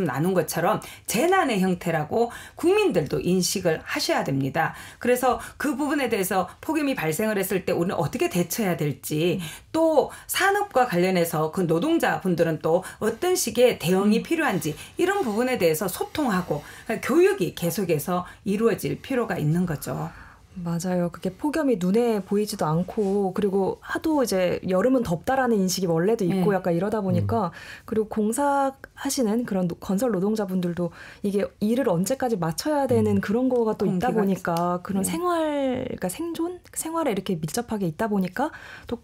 나눈 것처럼 재난의 형태라고 국민들도 인식을 하셔야 됩니다. 그래서 그 부분에 대해서 폭염이 발생을 했을 때 우리는 어떻게 대처해야 될지 또 산업과 관련해서 그 노동자분들은 또 어떤 식의 대응이 필요한지 이런 부분에 대해서 소통하고 교육이 계속해서 이루어질 필요가 있는 거죠. 맞아요. 그게 폭염이 눈에 보이지도 않고 그리고 하도 이제 여름은 덥다라는 인식이 원래도 있고 약간 이러다 보니까 그리고 공사하시는 그런 건설 노동자분들도 이게 일을 언제까지 마쳐야 되는 그런 거가 또 있다 보니까 그런 그러니까 생활에 이렇게 밀접하게 있다 보니까 또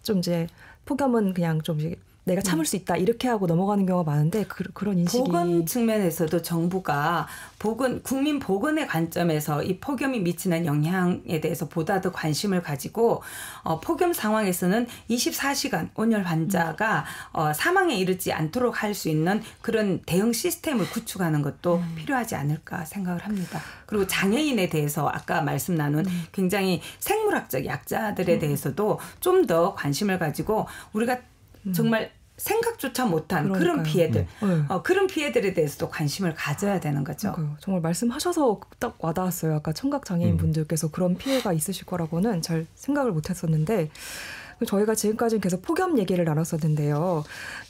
좀 이제 폭염은 그냥 좀 내가 참을 수 있다 이렇게 하고 넘어가는 경우가 많은데 그런 인식이 보건 측면에서도 정부가 국민 보건의 관점에서 이 폭염이 미치는 영향에 대해서 보다 더 관심을 가지고 폭염 상황에서는 24시간 온열 환자가 사망에 이르지 않도록 할 수 있는 그런 대응 시스템을 구축하는 것도 필요하지 않을까 생각을 합니다. 그리고 장애인에 대해서 아까 말씀 나눈 굉장히 생물학적 약자들에 대해서도 좀 더 관심을 가지고 우리가 정말 생각조차 못한 그런 피해들, 그런 피해들에 대해서도 관심을 가져야 되는 거죠. 정말 말씀하셔서 딱 와닿았어요. 아까 청각 장애인 분들께서 그런 피해가 있으실 거라고는 잘 생각을 못했었는데 저희가 지금까지는 계속 폭염 얘기를 나눴었는데요.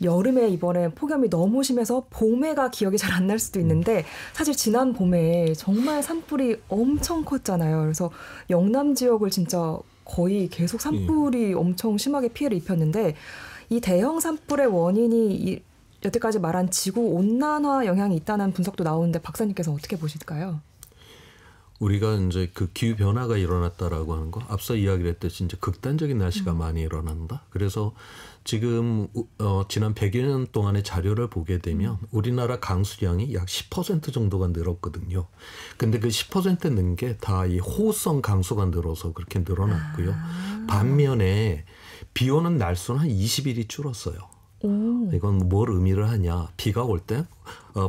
여름에 이번에 폭염이 너무 심해서 봄에가 기억이 잘 안 날 수도 있는데 사실 지난 봄에 정말 산불이 엄청 컸잖아요. 그래서 영남 지역을 진짜 거의 계속 산불이 엄청 심하게 피해를 입혔는데 이 대형 산불의 원인이 여태까지 말한 지구 온난화 영향이 있다는 분석도 나오는데 박사님께서 어떻게 보실까요? 우리가 이제 그 기후 변화가 일어났다라고 하는 거 앞서 이야기를 했듯이 이제 극단적인 날씨가 많이 일어난다. 그래서 지금 지난 100여 년 동안의 자료를 보게 되면 우리나라 강수량이 약 10% 정도가 늘었거든요. 근데 그 10% 는 게 다 이 호우성 강수가 늘어서 그렇게 늘어났고요. 반면에 비 오는 날수는 한 20일이 줄었어요. 이건 뭘 의미를 하냐. 비가 올 때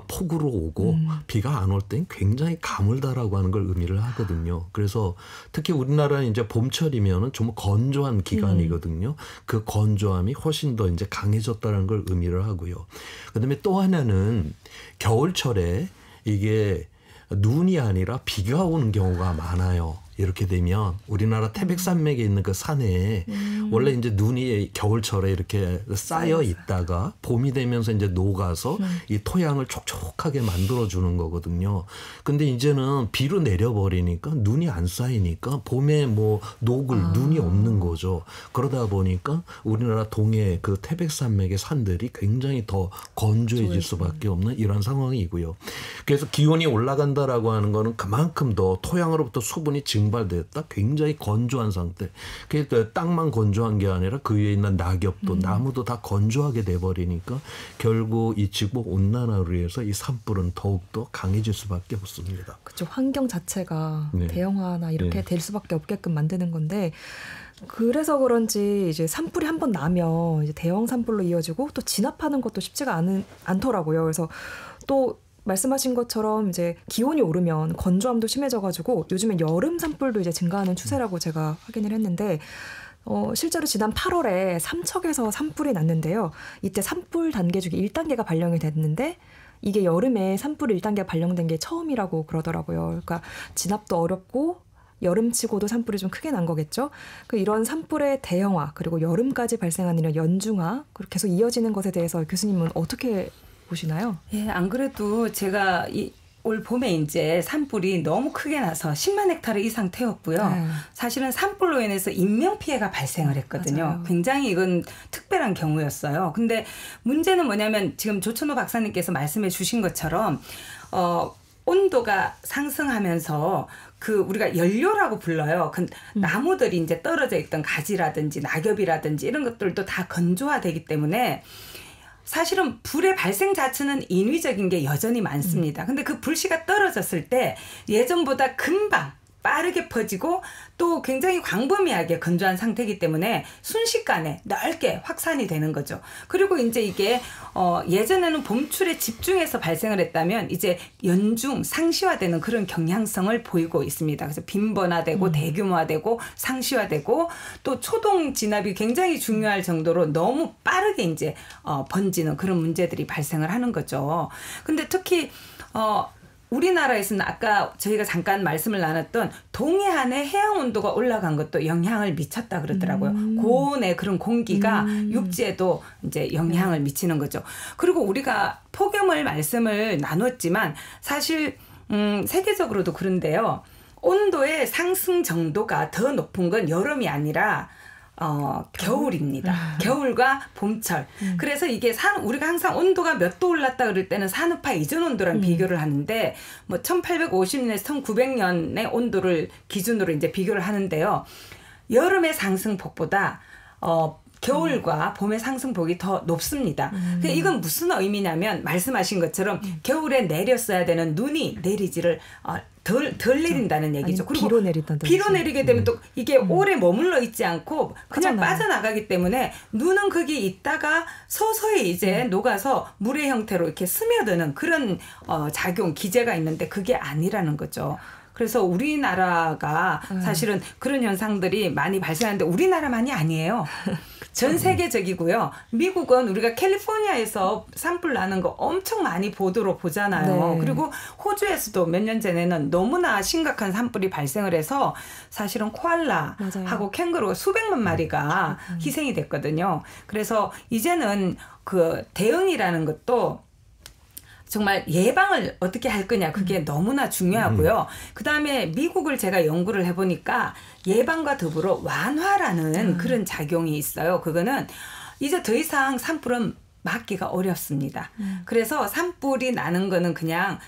폭우로 오고 비가 안 올 땐 굉장히 가물다라고 하는 걸 의미를 하거든요. 그래서 특히 우리나라는 이제 봄철이면은 좀 건조한 기간이거든요. 그 건조함이 훨씬 더 이제 강해졌다는 걸 의미를 하고요. 그다음에 또 하나는 겨울철에 이게 눈이 아니라 비가 오는 경우가 많아요. 이렇게 되면 우리나라 태백산맥에 있는 그 산에 원래 이제 눈이 겨울철에 이렇게 쌓여 있다가 봄이 되면서 이제 녹아서 이 토양을 촉촉하게 만들어 주는 거거든요. 근데 이제는 비로 내려버리니까 눈이 안 쌓이니까 봄에 뭐 녹을 눈이 없는 거죠. 그러다 보니까 우리나라 동해 그 태백산맥의 산들이 굉장히 더 건조해질 수밖에 없는 이런 상황이고요. 그래서 기온이 올라간다라고 하는 거는 그만큼 더 토양으로부터 수분이 증발됐다. 굉장히 건조한 상태. 그래서 땅만 건조한 게 아니라 그 위에 있는 낙엽도 나무도 다 건조하게 돼버리니까 결국 이 지구 온난화로 해서 이 산불은 더욱더 강해질 수밖에 없습니다. 그렇죠. 환경 자체가 대형화나 이렇게 될 수밖에 없게끔 만드는 건데 그래서 그런지 이제 산불이 한번 나면 이제 대형 산불로 이어지고 또 진압하는 것도 쉽지가 않더라고요. 그래서 또 말씀하신 것처럼 이제 기온이 오르면 건조함도 심해져가지고 요즘엔 여름 산불도 이제 증가하는 추세라고 제가 확인을 했는데 실제로 지난 8월에 삼척에서 산불이 났는데요. 이때 산불 단계주기 1단계가 발령이 됐는데 이게 여름에 산불 1단계가 발령된 게 처음이라고 그러더라고요. 그러니까 진압도 어렵고 여름치고도 산불이 좀 크게 난 거겠죠. 이런 산불의 대형화 그리고 여름까지 발생하는 이런 연중화 그리고 계속 이어지는 것에 대해서 교수님은 어떻게 보시나요? 예, 안 그래도 제가 올 봄에 이제 산불이 너무 크게 나서 10만 헥타르 이상 태웠고요. 사실은 산불로 인해서 인명피해가 발생을 했거든요. 맞아요. 굉장히 이건 특별한 경우였어요. 근데 문제는 뭐냐면 지금 조천호 박사님께서 말씀해 주신 것처럼 온도가 상승하면서 우리가 연료라고 불러요. 나무들이 이제 떨어져 있던 가지라든지 낙엽이라든지 이런 것들도 다 건조화되기 때문에 사실은 불의 발생 자체는 인위적인 게 여전히 많습니다. 근데 그 불씨가 떨어졌을 때 예전보다 금방 빠르게 퍼지고 또 굉장히 광범위하게 건조한 상태이기 때문에 순식간에 넓게 확산이 되는 거죠. 그리고 이제 이게 예전에는 봄철에 집중해서 발생을 했다면 이제 연중 상시화되는 그런 경향성을 보이고 있습니다. 그래서 빈번화되고 대규모화되고 상시화되고 또 초동 진압이 굉장히 중요할 정도로 너무 빠르게 이제 번지는 그런 문제들이 발생을 하는 거죠. 근데 특히 우리나라에서는 아까 저희가 잠깐 말씀을 나눴던 동해안의 해양 온도가 올라간 것도 영향을 미쳤다 그러더라고요. 고온의 그런 공기가 육지에도 이제 영향을 미치는 거죠. 그리고 우리가 폭염을 말씀을 나눴지만 사실 세계적으로도 그런데요. 온도의 상승 정도가 더 높은 건 여름이 아니라 겨울입니다. 겨울과 봄철. 그래서 이게 우리가 항상 온도가 몇 도 올랐다 그럴 때는 산업화 이전 온도랑 비교를 하는데 뭐 1850년에서 1900년의 온도를 기준으로 이제 비교를 하는데요. 여름의 상승폭보다 겨울과 봄의 상승폭이 더 높습니다. 이건 무슨 의미냐면 말씀하신 것처럼 겨울에 내렸어야 되는 눈이 내리지를 덜 내린다는 얘기죠. 그리고 비로 내리게 되면 또 이게 오래 머물러 있지 않고 그냥 빠져나가기 때문에 눈은 거기 있다가 서서히 이제 녹아서 물의 형태로 이렇게 스며드는 그런 작용, 기제가 있는데 그게 아니라는 거죠. 그래서 우리나라가 사실은 그런 현상들이 많이 발생하는데 우리나라만이 아니에요. 전 세계적이고요. 미국은 우리가 캘리포니아에서 산불 나는 거 엄청 많이 보도로 보잖아요. 그리고 호주에서도 몇 년 전에는 너무나 심각한 산불이 발생을 해서 사실은 코알라하고 캥거루 수백만 마리가 희생이 됐거든요. 그래서 이제는 그 대응이라는 것도 정말 예방을 어떻게 할 거냐 그게 너무나 중요하고요. 그다음에 미국을 제가 연구를 해보니까 예방과 더불어 완화라는 그런 작용이 있어요. 그거는 이제 더 이상 산불은 막기가 어렵습니다. 그래서 산불이 나는 거는 그냥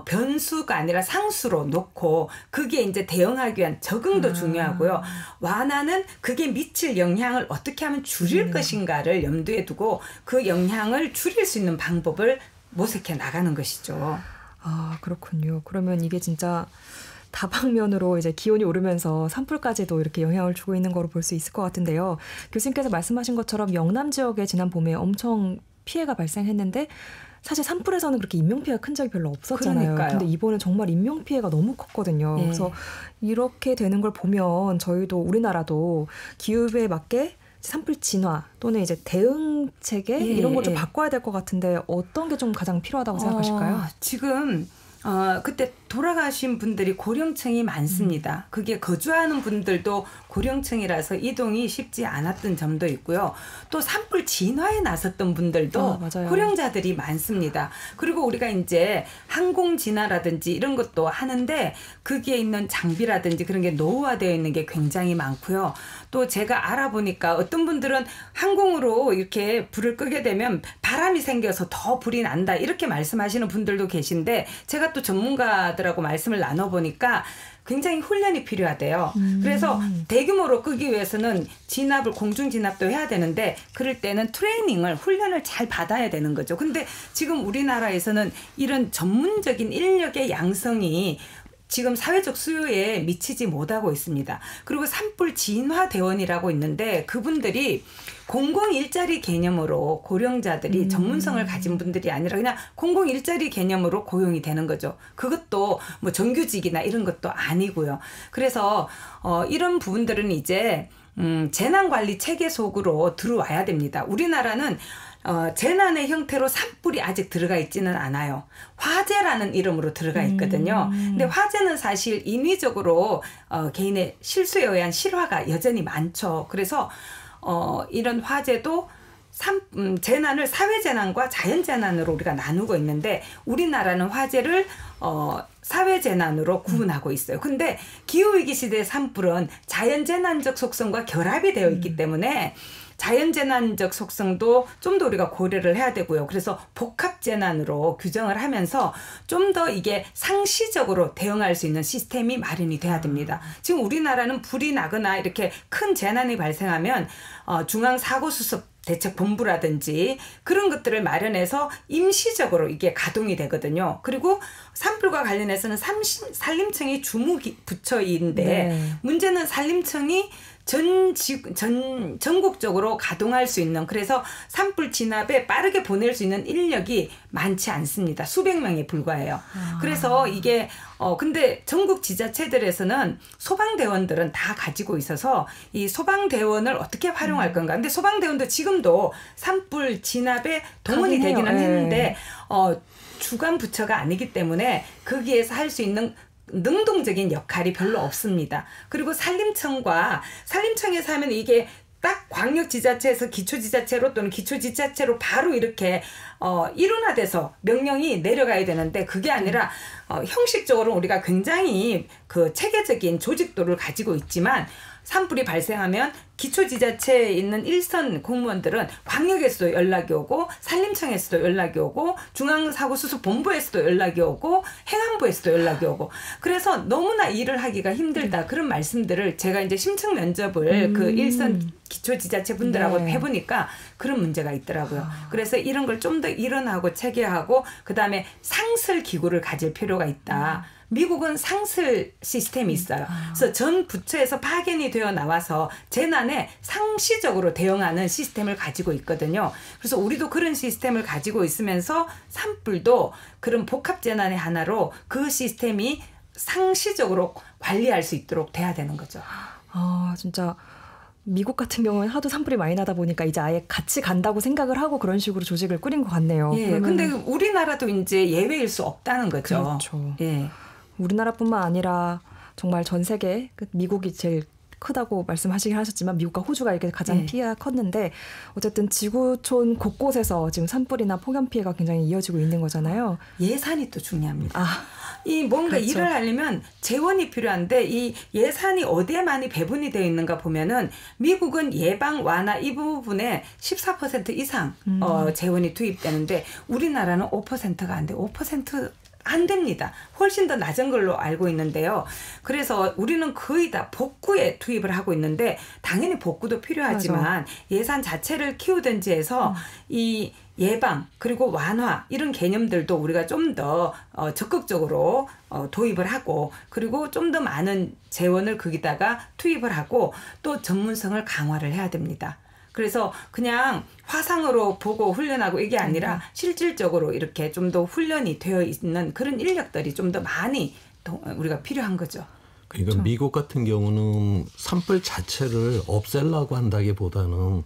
변수가 아니라 상수로 놓고 그게 이제 대응하기 위한 적응도 중요하고요. 완화는 그게 미칠 영향을 어떻게 하면 줄일 것인가를 염두에 두고 그 영향을 줄일 수 있는 방법을 모색해 나가는 것이죠. 아, 그렇군요. 그러면 이게 진짜 다방면으로 이제 기온이 오르면서 산불까지도 이렇게 영향을 주고 있는 거로 볼 수 있을 것 같은데요. 교수님께서 말씀하신 것처럼 영남 지역에 지난 봄에 엄청 피해가 발생했는데 사실 산불에서는 그렇게 인명피해가 큰 적이 별로 없었잖아요. 그러니까요. 근데 이번에 정말 인명피해가 너무 컸거든요. 예. 그래서 이렇게 되는 걸 보면 저희도 우리나라도 기후에 맞게 산불 진화 또는 이제 대응 체계 이런 걸 좀 바꿔야 될 것 같은데 어떤 게 좀 가장 필요하다고 생각하실까요? 지금 그때 돌아가신 분들이 고령층이 많습니다. 그게 거주하는 분들도 고령층이라서 이동이 쉽지 않았던 점도 있고요. 또 산불 진화에 나섰던 분들도 고령자들이 많습니다. 그리고 우리가 이제 항공 진화라든지 이런 것도 하는데 거기에 있는 장비라든지 그런 게 노후화되어 있는 게 굉장히 많고요. 또 제가 알아보니까 어떤 분들은 항공으로 이렇게 불을 끄게 되면 바람이 생겨서 더 불이 난다 이렇게 말씀하시는 분들도 계신데 제가 또 전문가들하고 말씀을 나눠보니까 굉장히 훈련이 필요하대요. 그래서 대규모로 끄기 위해서는 진압을 공중 진압도 해야 되는데 그럴 때는 훈련을 잘 받아야 되는 거죠. 근데 지금 우리나라에서는 이런 전문적인 인력의 양성이 지금 사회적 수요에 미치지 못하고 있습니다. 그리고 산불 진화 대원이라고 있는데 그분들이 공공 일자리 개념으로 고령자들이 전문성을 가진 분들이 아니라 그냥 공공 일자리 개념으로 고용이 되는 거죠. 그것도 뭐 정규직이나 이런 것도 아니고요. 그래서 이런 부분들은 이제 재난관리 체계 속으로 들어와야 됩니다. 우리나라는 재난의 형태로 산불이 아직 들어가 있지는 않아요. 화재라는 이름으로 들어가 있거든요. 근데 화재는 사실 인위적으로 개인의 실수에 의한 실화가 여전히 많죠. 그래서 이런 화재도 재난을 사회재난과 자연재난으로 우리가 나누고 있는데 우리나라는 화재를 사회재난으로 구분하고 있어요. 근데 기후위기 시대의 산불은 자연재난적 속성과 결합이 되어 있기 때문에 자연재난적 속성도 좀 더 우리가 고려를 해야 되고요. 그래서 복합재난으로 규정을 하면서 좀 더 이게 상시적으로 대응할 수 있는 시스템이 마련이 돼야 됩니다. 지금 우리나라는 불이 나거나 이렇게 큰 재난이 발생하면 중앙사고수습 대책본부라든지 그런 것들을 마련해서 임시적으로 이게 가동이 되거든요. 그리고 산불과 관련해서는 산림청이 주무부처인데 문제는 산림청이 전국적으로 가동할 수 있는 그래서 산불 진압에 빠르게 보낼 수 있는 인력이 많지 않습니다. 수백 명에 불과해요. 그래서 이게 근데 전국 지자체들에서는 소방대원들은 다 가지고 있어서 이 소방대원을 어떻게 활용할 건가. 근데 소방대원도 지금도 산불 진압에 동원이 되기는 했는데 주관 부처가 아니기 때문에 거기에서 할 수 있는 능동적인 역할이 별로 없습니다. 그리고 산림청에서 하면 이게 딱 광역지자체에서 기초지자체로 또는 기초지자체로 바로 이렇게 일원화돼서 명령이 내려가야 되는데 그게 아니라 형식적으로 우리가 굉장히 그 체계적인 조직도를 가지고 있지만 산불이 발생하면 기초지자체에 있는 일선 공무원들은 광역에서도 연락이 오고 산림청에서도 연락이 오고 중앙사고수습본부에서도 연락이 오고 행안부에서도 연락이 오고 그래서 너무나 일을 하기가 힘들다 그런 말씀들을 제가 이제 심층 면접을 그 일선 기초지자체 분들하고 해보니까 그런 문제가 있더라고요. 그래서 이런 걸 좀 더 일원하고 체계하고 그다음에 상설 기구를 가질 필요가 있다. 미국은 상설 시스템이 있어요. 그래서 전 부처에서 파견이 되어 나와서 재난에 상시적으로 대응하는 시스템을 가지고 있거든요. 그래서 우리도 그런 시스템을 가지고 있으면서 산불도 그런 복합 재난의 하나로 그 시스템이 상시적으로 관리할 수 있도록 돼야 되는 거죠. 진짜 미국 같은 경우는 하도 산불이 많이 나다 보니까 이제 아예 같이 간다고 생각을 하고 그런 식으로 조직을 꾸린 것 같네요. 예, 근데 우리나라도 이제 예외일 수 없다는 거죠. 그렇죠. 예. 우리나라뿐만 아니라 정말 전 세계 미국이 제일 크다고 말씀하시긴 하셨지만 미국과 호주가 이렇게 가장 피해가 컸는데 어쨌든 지구촌 곳곳에서 지금 산불이나 폭염 피해가 굉장히 이어지고 있는 거잖아요. 예산이 또 중요합니다. 이 뭔가 그렇죠. 일을 하려면 재원이 필요한데 이 예산이 어디에 많이 배분이 되어 있는가 보면은 미국은 예방 완화 이 부분에 14% 이상 재원이 투입되는데 우리나라는 5%가 안 돼. 5% 안 됩니다. 훨씬 더 낮은 걸로 알고 있는데요. 그래서 우리는 거의 다 복구에 투입을 하고 있는데 당연히 복구도 필요하지만 맞아. 예산 자체를 키우든지 해서 이 예방 그리고 완화 이런 개념들도 우리가 좀 더 적극적으로 도입을 하고 그리고 좀 더 많은 재원을 거기다가 투입을 하고 또 전문성을 강화를 해야 됩니다. 그래서 그냥 화상으로 보고 훈련하고 이게 아니라 실질적으로 이렇게 좀 더 훈련이 되어 있는 그런 인력들이 좀 더 많이 우리가 필요한 거죠. 그러니까 그렇죠. 미국 같은 경우는 산불 자체를 없애려고 한다기보다는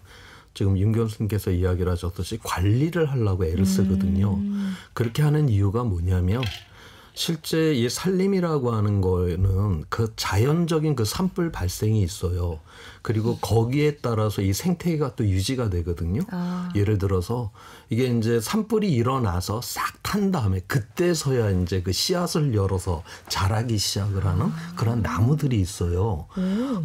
지금 윤 교수님께서 이야기를 하셨듯이 관리를 하려고 애를 쓰거든요. 그렇게 하는 이유가 뭐냐면 실제 이 산림이라고 하는 거는 그 자연적인 그 산불 발생이 있어요. 그리고 거기에 따라서 이 생태계가 또 유지가 되거든요. 예를 들어서 이게 이제 산불이 일어나서 싹 탄 다음에 그때서야 이제 그 씨앗을 열어서 자라기 시작을 하는 그런 나무들이 있어요.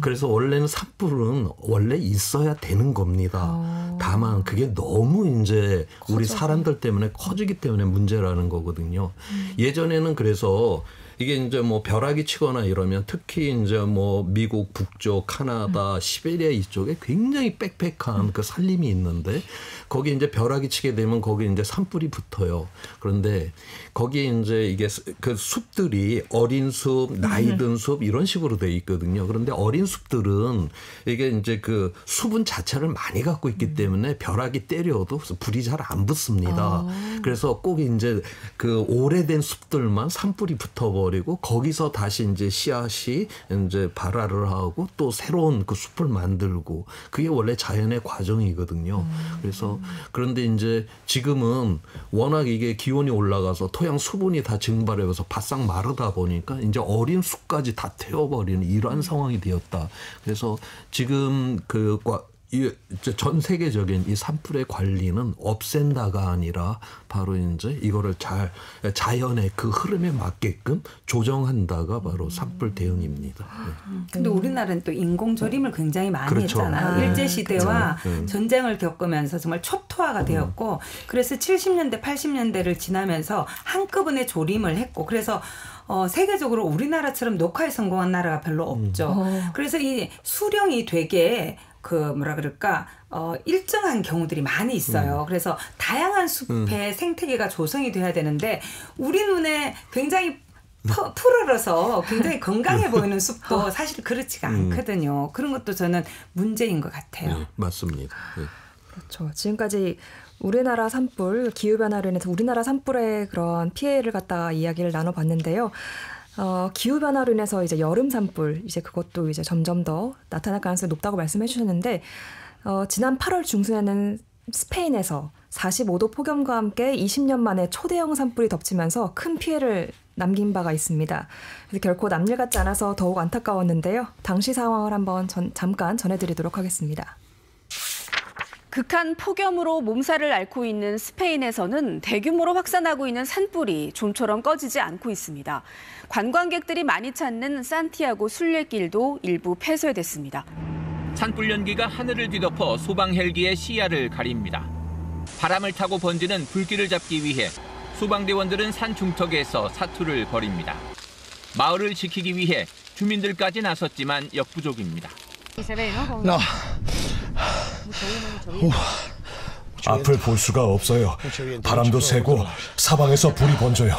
그래서 원래는 산불은 원래 있어야 되는 겁니다. 다만 그게 너무 이제 우리 사람들 때문에 커지기 때문에 문제라는 거거든요. 예전에는 그래서 이게 이제 뭐 벼락이 치거나 이러면 특히 이제 뭐 미국 북쪽, 카나다, 시베리아 이쪽에 굉장히 빽빽한 그 산림이 있는데 거기 이제 벼락이 치게 되면 거기 이제 산불이 붙어요. 그런데 거기에 이제 이게 그 숲들이 어린 숲, 나이 든 숲 이런 식으로 돼 있거든요. 그런데 어린 숲들은 이게 이제 그 수분 자체를 많이 갖고 있기 때문에 벼락이 때려도 불이 잘 안 붙습니다. 그래서 꼭 이제 그 오래된 숲들만 산불이 붙어버리고 거기서 다시 이제 씨앗이 이제 발화를 하고 또 새로운 그 숲을 만들고 그게 원래 자연의 과정이거든요. 그래서 그런데 이제 지금은 워낙 이게 기온이 올라가서 토양 수분이 다 증발해서 바싹 마르다 보니까 이제 어린 숲까지 다 태워버리는 이러한 상황이 되었다. 그래서 지금 전 세계적인 이 산불의 관리는 없앤다가 아니라 바로 이제 이거를 잘 자연의 그 흐름에 맞게끔 조정한다가 바로 산불 대응입니다. 근데 우리나라는 또 인공 조림을 굉장히 많이 그렇죠. 했잖아요. 일제 시대와 그렇죠. 전쟁을 겪으면서 정말 초토화가 되었고 그래서 70년대, 80년대를 지나면서 한꺼번에 조림을 했고 그래서 세계적으로 우리나라처럼 녹화에 성공한 나라가 별로 없죠. 그래서 이 수령이 되게 일정한 경우들이 많이 있어요. 그래서 다양한 숲의 생태계가 조성이 돼야 되는데 우리 눈에 굉장히 푸르러서 굉장히 건강해 보이는 숲도 사실 그렇지가 않거든요. 그런 것도 저는 문제인 것 같아요. 네, 맞습니다. 네. 그렇죠. 지금까지 우리나라 산불, 기후변화로 인해서 우리나라 산불의 그런 피해를 갖다가 이야기를 나눠봤는데요. 기후변화로 인해서 이제 여름 산불, 이제 그것도 이제 점점 더 나타날 가능성이 높다고 말씀해 주셨는데, 지난 8월 중순에는 스페인에서 45도 폭염과 함께 20년 만에 초대형 산불이 덮치면서 큰 피해를 남긴 바가 있습니다. 그래서 결코 남일 같지 않아서 더욱 안타까웠는데요. 당시 상황을 한번 잠깐 전해드리도록 하겠습니다. 극한 폭염으로 몸살을 앓고 있는 스페인에서는 대규모로 확산하고 있는 산불이 좀처럼 꺼지지 않고 있습니다. 관광객들이 많이 찾는 산티아고 순례길도 일부 폐쇄됐습니다. 산불 연기가 하늘을 뒤덮어 소방 헬기의 시야를 가립니다. 바람을 타고 번지는 불길을 잡기 위해 소방대원들은 산 중턱에서 사투를 벌입니다. 마을을 지키기 위해 주민들까지 나섰지만 역부족입니다. 앞을 볼 수가 없어요. 바람도 세고 사방에서 불이 번져요.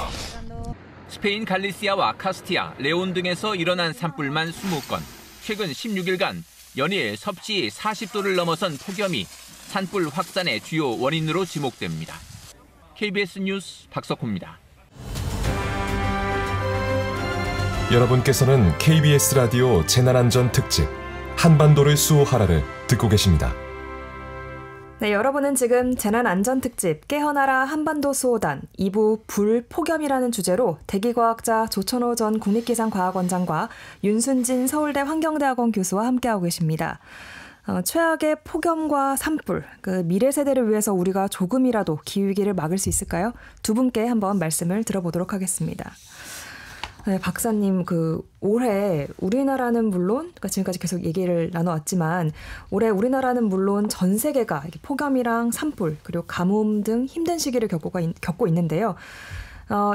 스페인 갈리시아와 카스티아, 레온 등에서 일어난 산불만 20건. 최근 16일간 연일 섭씨 40도를 넘어선 폭염이 산불 확산의 주요 원인으로 지목됩니다. KBS 뉴스 박석호입니다. 여러분께서는 KBS 라디오 재난안전 특집 한반도를 수호하라를 듣고 계십니다. 네, 여러분은 지금 재난안전특집 깨어나라 한반도 수호단 2부 불폭염이라는 주제로 대기과학자 조천호 전 국립기상과학원장과 윤순진 서울대 환경대학원 교수와 함께하고 계십니다. 최악의 폭염과 산불, 그 미래 세대를 위해서 우리가 조금이라도 기후위기를 막을 수 있을까요? 두 분께 한번 말씀을 들어보도록 하겠습니다. 네, 박사님 올해 우리나라는 물론 그러니까 지금까지 계속 얘기를 나눠왔지만 올해 우리나라는 물론 전 세계가 이렇게 폭염이랑 산불 그리고 가뭄 등 힘든 시기를 겪고 있는데요.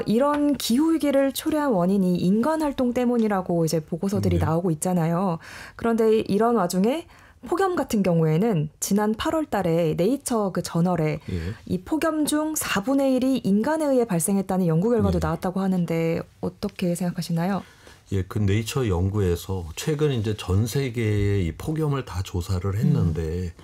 이런 기후 위기를 초래한 원인이 인간 활동 때문이라고 이제 보고서들이 나오고 있잖아요. 그런데 이런 와중에 폭염 같은 경우에는 지난 8월 달에 네이처 저널에 이 폭염 중 4분의 1이 인간에 의해 발생했다는 연구 결과도 나왔다고 하는데 어떻게 생각하시나요? 예, 그 네이처 연구에서 최근 이제 전 세계의 이 폭염을 다 조사를 했는데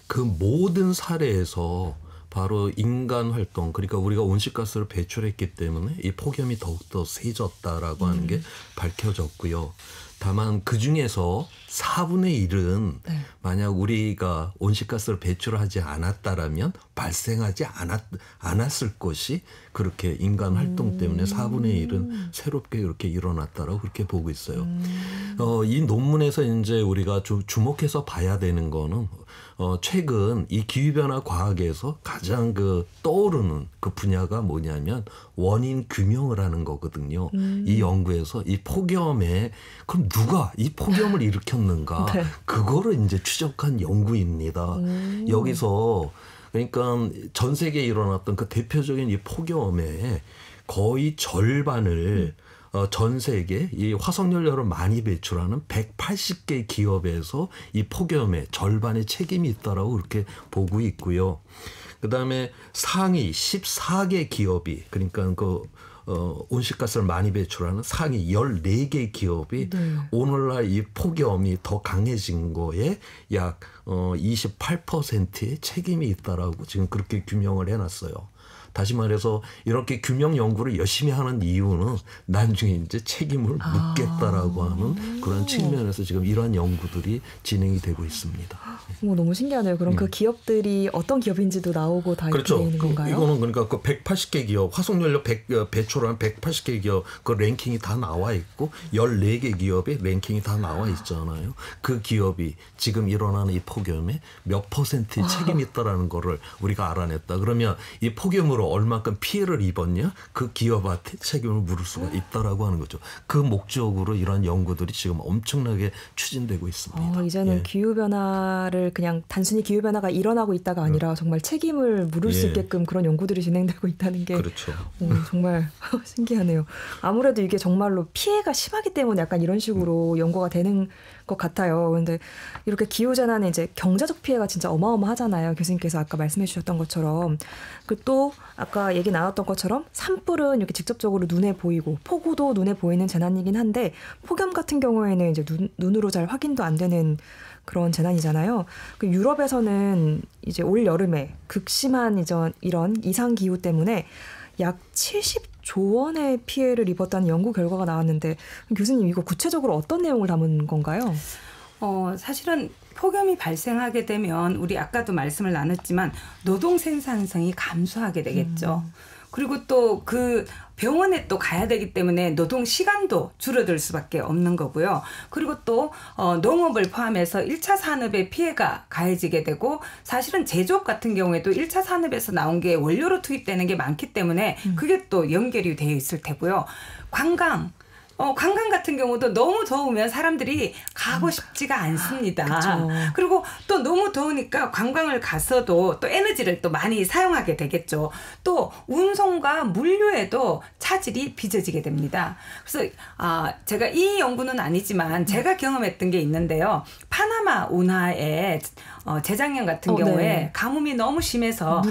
그 모든 사례에서 바로 인간 활동, 그러니까 우리가 온실가스를 배출했기 때문에 이 폭염이 더욱더 세졌다라고 하는 게 밝혀졌고요. 다만 그중에서 4분의 1은 만약 우리가 온실가스를 배출하지 않았다라면 발생하지 않았을 것이 그렇게 인간 활동 때문에 4분의 1은 새롭게 이렇게 일어났다라고 그렇게 보고 있어요. 이 논문에서 이제 우리가 좀 주목해서 봐야 되는 거는 최근 이 기후변화 과학에서 가장 떠오르는 그 분야가 뭐냐면 원인 규명을 하는 거거든요. 이 연구에서 이 폭염에 그럼 누가 이 폭염을 일으켰는가 그거를 이제 추적한 연구입니다. 여기서 그러니까 전 세계에 일어났던 그 대표적인 이 폭염의 거의 절반을 전 세계 이 화석연료를 많이 배출하는 180개 기업에서 이 폭염의 절반의 책임이 있다라고 그렇게 보고 있고요. 그다음에 상위 14개 기업이 그러니까 온실가스를 많이 배출하는 상위 14개 기업이 오늘날 이 폭염이 더 강해진 거에 약 28%의 책임이 있다라고 지금 그렇게 규명을 해놨어요. 다시 말해서 이렇게 규명 연구를 열심히 하는 이유는 나중에 이제 책임을 묻겠다라고 하는 그런 측면에서 지금 이러한 연구들이 진행이 되고 있습니다. 너무 신기하네요. 그럼 그 기업들이 어떤 기업인지도 나오고 다 그렇죠. 이렇게 되는 건가요? 이거는 그러니까 그 180개 기업, 화석연료 배출한 180개 기업 그 랭킹이 다 나와 있고 14개 기업의 랭킹이 다 나와 있잖아요. 그 기업이 지금 일어나는 이 폭염에 몇 퍼센트의 책임이 있다라는 거를 우리가 알아냈다. 그러면 이 폭염으로 얼마큼 피해를 입었냐? 그 기업한테 책임을 물을 수가 있다라고 하는 거죠. 그 목적으로 이런 연구들이 지금 엄청나게 추진되고 있습니다. 이제는 기후변화를 그냥 단순히 기후변화가 일어나고 있다가 아니라 정말 책임을 물을 수 있게끔 그런 연구들이 진행되고 있다는 게 그렇죠. 정말 신기하네요. 아무래도 이게 정말로 피해가 심하기 때문에 약간 이런 식으로 연구가 되는 것 같아요. 그런데 이렇게 기후재난은 이제 경제적 피해가 진짜 어마어마하잖아요. 교수님께서 아까 말씀해 주셨던 것처럼. 그리고 또 아까 얘기 나눴던 것처럼 산불은 이렇게 직접적으로 눈에 보이고 폭우도 눈에 보이는 재난이긴 한데 폭염 같은 경우에는 이제 눈으로 잘 확인도 안 되는 그런 재난이잖아요. 그 유럽에서는 이제 올 여름에 극심한 이런 이상 기후 때문에 약 70조 원의 피해를 입었다는 연구 결과가 나왔는데 교수님 이거 구체적으로 어떤 내용을 담은 건가요? 사실은 폭염이 발생하게 되면 우리 아까도 말씀을 나눴지만 노동 생산성이 감소하게 되겠죠. 그리고 또 그 병원에 또 가야 되기 때문에 노동 시간도 줄어들 수밖에 없는 거고요. 그리고 또 농업을 포함해서 1차 산업의 피해가 가해지게 되고 사실은 제조업 같은 경우에도 1차 산업에서 나온 게 원료로 투입되는 게 많기 때문에 그게 또 연결이 되어 있을 테고요. 관광 같은 경우도 너무 더우면 사람들이 가고 싶지가 않습니다. 그쵸. 그리고 또 너무 더우니까 관광을 갔어도 또 에너지를 또 많이 사용하게 되겠죠. 또 운송과 물류에도 차질이 빚어지게 됩니다. 그래서 제가 이 연구는 아니지만 제가 경험했던 게 있는데요. 파나마 운하에 재작년 같은 경우에 가뭄이 너무 심해서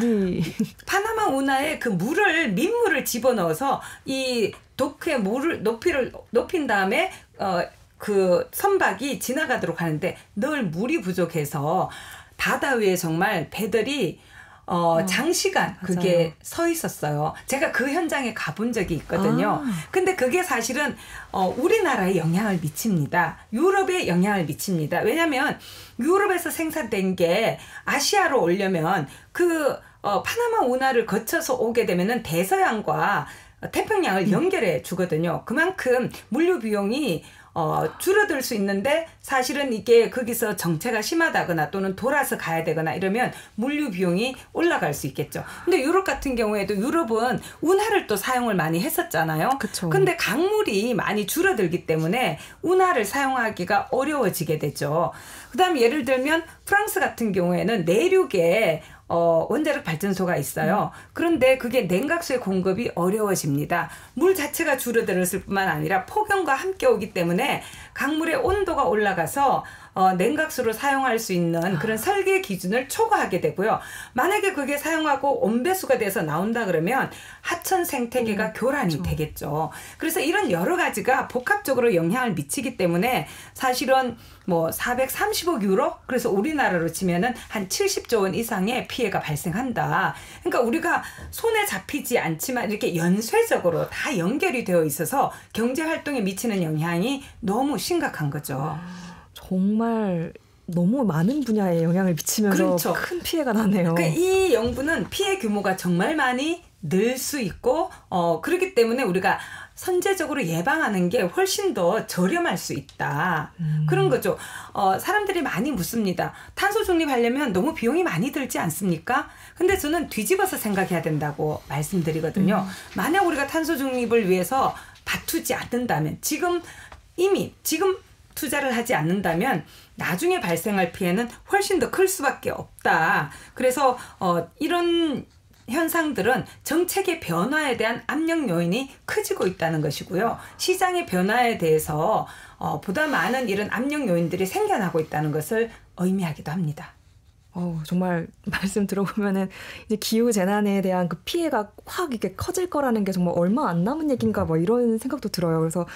파나마 운하에 그 민물을 집어넣어서 이 도크의 높이를 높인 다음에 그 선박이 지나가도록 하는데 늘 물이 부족해서 바다 위에 정말 배들이 장시간 그게 서 있었어요. 제가 그 현장에 가본 적이 있거든요. 근데 그게 사실은 우리나라에 영향을 미칩니다. 유럽에 영향을 미칩니다. 왜냐하면 유럽에서 생산된 게 아시아로 오려면 그 파나마 운하를 거쳐서 오게 되면은 대서양과 태평양을 연결해 주거든요. 그만큼 물류 비용이 줄어들 수 있는데 사실은 이게 거기서 정체가 심하다거나 또는 돌아서 가야 되거나 이러면 물류 비용이 올라갈 수 있겠죠. 근데 유럽 같은 경우에도 유럽은 운하를 또 사용을 많이 했었잖아요. 그쵸. 근데 강물이 많이 줄어들기 때문에 운하를 사용하기가 어려워지게 되죠. 그다음 예를 들면 프랑스 같은 경우에는 내륙에 원자력 발전소가 있어요. 그런데 그게 냉각수의 공급이 어려워집니다. 물 자체가 줄어들었을 뿐만 아니라 폭염과 함께 오기 때문에 강물의 온도가 올라가서 냉각수로 사용할 수 있는 그런 설계 기준을 초과하게 되고요. 만약에 그게 사용하고 온배수가 돼서 나온다 그러면 하천 생태계가 교란이 되겠죠. 그래서 이런 여러 가지가 복합적으로 영향을 미치기 때문에 사실은 뭐 430억 유로? 그래서 우리나라로 치면은 한 70조 원 이상의 피해가 발생한다. 그러니까 우리가 손에 잡히지 않지만 이렇게 연쇄적으로 다 연결이 되어 있어서 경제 활동에 미치는 영향이 너무 심각한 거죠. 정말 너무 많은 분야에 영향을 미치면서 그렇죠. 큰 피해가 나네요. 그러니까 이 영분은 피해 규모가 정말 많이 늘 수 있고 그렇기 때문에 우리가 선제적으로 예방하는 게 훨씬 더 저렴할 수 있다. 그런 거죠. 사람들이 많이 묻습니다. 탄소 중립하려면 너무 비용이 많이 들지 않습니까? 근데 저는 뒤집어서 생각해야 된다고 말씀드리거든요. 만약 우리가 탄소 중립을 위해서 다투지 않는다면 지금 투자를 하지 않는다면 나중에 발생할 피해는 훨씬 더 클 수밖에 없다. 그래서 이런 현상들은 정책의 변화에 대한 압력 요인이 커지고 있다는 것이고요. 시장의 변화에 대해서 보다 많은 이런 압력 요인들이 생겨나고 있다는 것을 의미하기도 합니다. 정말 말씀 들어보면은 이제 기후 재난에 대한 그 피해가 확 이렇게 커질 거라는 게 정말 얼마 안 남은 얘기인가 뭐 이런 생각도 들어요. 그래서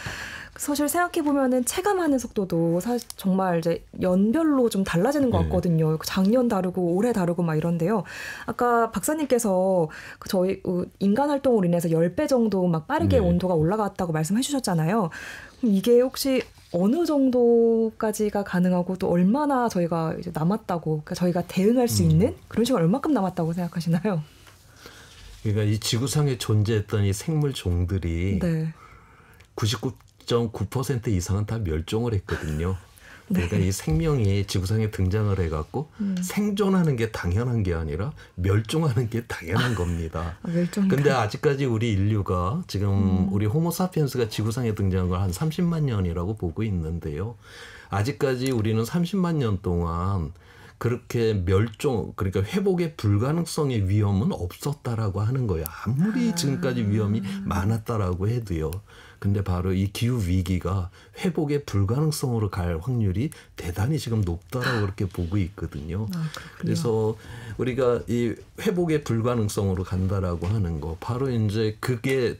사실 생각해 보면은 체감하는 속도도 사실 정말 이제 연별로 좀 달라지는 것 같거든요. 작년 다르고 올해 다르고 막 이런데요. 아까 박사님께서 저희 인간 활동으로 인해서 10배 정도 막 빠르게 온도가 올라갔다고 말씀해 주셨잖아요. 이게 혹시 어느 정도까지가 가능하고 또 얼마나 저희가 이제 남았다고, 그러니까 저희가 대응할 수 있는 그런 시간 얼마큼 남았다고 생각하시나요? 그러니까 이 지구상에 존재했던 이 생물 종들이 99.9% 이상은 다 멸종을 했거든요. 그러니까 이 생명이 지구상에 등장을 해갖고 생존하는 게 당연한 게 아니라 멸종하는 게 당연한 겁니다. 근데 아직까지 우리 인류가 지금 우리 호모사피엔스가 지구상에 등장한 걸 한 30만 년이라고 보고 있는데요. 아직까지 우리는 30만 년 동안 그렇게 그러니까 회복의 불가능성의 위험은 없었다라고 하는 거예요. 아무리 지금까지 위험이 많았다라고 해도요. 근데 바로 이 기후 위기가 회복의 불가능성으로 갈 확률이 대단히 지금 높다라고 그렇게 보고 있거든요. 그래서 우리가 이 회복의 불가능성으로 간다라고 하는 거, 바로 이제 그게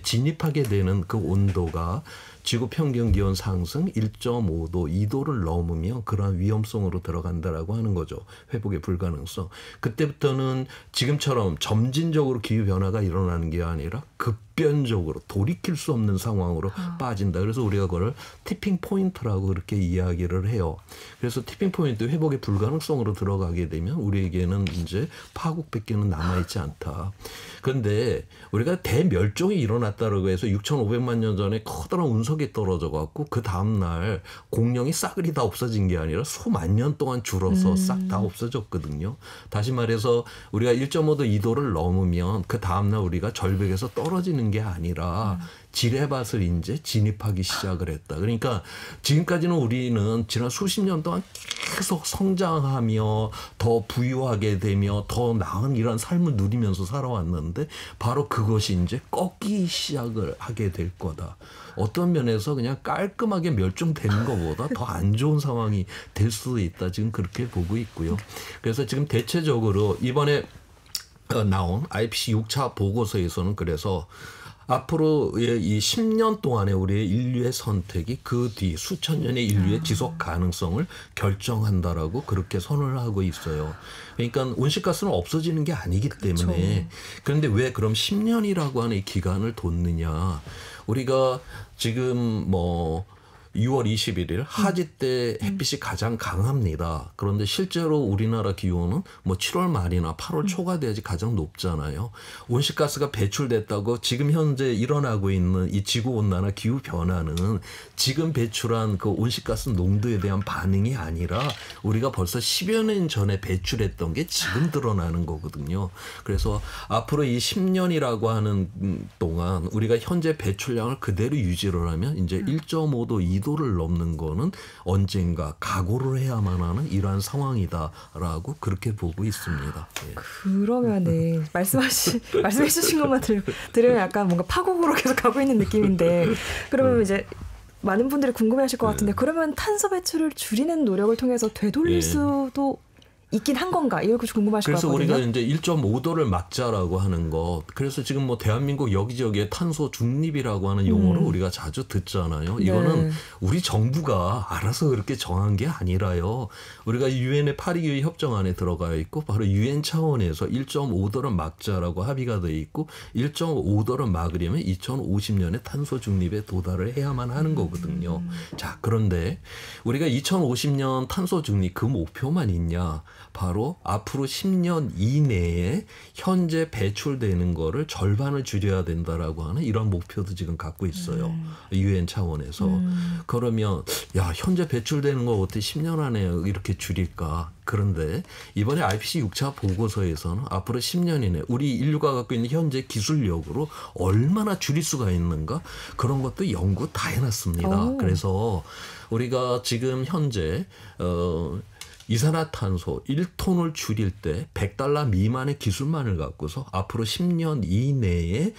진입하게 되는 그 온도가 지구 평균 기온 상승 1.5도, 2도를 넘으면 그러한 위험성으로 들어간다라고 하는 거죠. 회복의 불가능성. 그때부터는 지금처럼 점진적으로 기후 변화가 일어나는 게 아니라 급변적으로 돌이킬 수 없는 상황으로 빠진다. 그래서 우리가 그걸 티핑 포인트라고 그렇게 이야기를 해요. 그래서 티핑 포인트, 회복의 불가능성으로 들어가게 되면 우리에게는 이제 파국밖에는 남아있지 않다. 그런데 우리가 대멸종이 일어났다고 해서 6,500만 년 전에 커다란 운석이 떨어져 갖고 그 다음날 공룡이 싸그리 다 없어진 게 아니라 수만 년 동안 줄어서 싹 다 없어졌거든요. 다시 말해서 우리가 1.5도, 2도를 넘으면 그 다음날 우리가 절벽에서 떨어지는 게 아니라 지뢰밭을 이제 진입하기 시작을 했다. 그러니까 지금까지는 우리는 지난 수십 년 동안 계속 성장하며 더 부유하게 되며 더 나은 이런 삶을 누리면서 살아왔는데 바로 그것이 이제 꺾이기 시작을 하게 될 거다. 어떤 면에서 그냥 깔끔하게 멸종되는 것보다 더 안 좋은 상황이 될 수도 있다. 지금 그렇게 보고 있고요. 그래서 지금 대체적으로 이번에 나온 IPCC 6차 보고서에서는 그래서 앞으로의 이 10년 동안의 우리의 인류의 선택이 그 뒤 수천 년의 인류의 지속 가능성을 결정한다라고 그렇게 선언을 하고 있어요. 그러니까 온실가스는 없어지는 게 아니기 때문에. 그런데 왜 그럼 10년이라고 하는 이 기간을 뒀느냐. 우리가 지금 6월 21일 하지 때 햇빛이 가장 강합니다. 그런데 실제로 우리나라 기온은 뭐 7월 말이나 8월 초가 돼야지 가장 높잖아요. 온실가스가 배출됐다고 지금 현재 일어나고 있는 이 지구온난화 기후변화는 지금 배출한 그 온실가스 농도에 대한 반응이 아니라 우리가 벌써 10여 년 전에 배출했던 게 지금 드러나는 거거든요. 그래서 앞으로 이 10년이라고 하는 동안 우리가 현재 배출량을 그대로 유지를 하면 이제 1.5도, 2도를 넘는 거는 언젠가 각오를 해야만 하는 이러한 상황이다라고 그렇게 보고 있습니다. 예. 그러면은 말씀해 주신 것만 들으면 약간 뭔가 파국으로 계속 가고 있는 느낌인데 그러면 이제 많은 분들이 궁금해하실 것 같은데 그러면 탄소 배출을 줄이는 노력을 통해서 되돌릴 수도 있긴 한 건가? 이렇게 궁금하실 것 같거든요. 그래서 우리가 이제 1.5도를 막자라고 하는 것. 그래서 지금 뭐 대한민국 여기저기에 탄소 중립이라고 하는 용어를 우리가 자주 듣잖아요. 이거는 우리 정부가 알아서 그렇게 정한 게 아니라요. 우리가 유엔의 파리기후 협정안에 들어가 있고 바로 유엔 차원에서 1.5도를 막자라고 합의가 돼 있고 1.5도를 막으려면 2050년에 탄소 중립에 도달을 해야만 하는 거거든요. 자, 그런데 우리가 2050년 탄소 중립 그 목표만 있냐? 바로 앞으로 10년 이내에 현재 배출되는 거를 절반을 줄여야 된다라고 하는 이런 목표도 지금 갖고 있어요. 유엔 차원에서. 그러면 야 현재 배출되는 거 어떻게 10년 안에 이렇게 줄일까? 그런데 이번에 IPCC 6차 보고서에서는 앞으로 10년 이내 우리 인류가 갖고 있는 현재 기술력으로 얼마나 줄일 수가 있는가? 그런 것도 연구 다 해놨습니다. 그래서 우리가 지금 현재 이산화탄소 1톤을 줄일 때 $100 미만의 기술만을 갖고서 앞으로 10년 이내에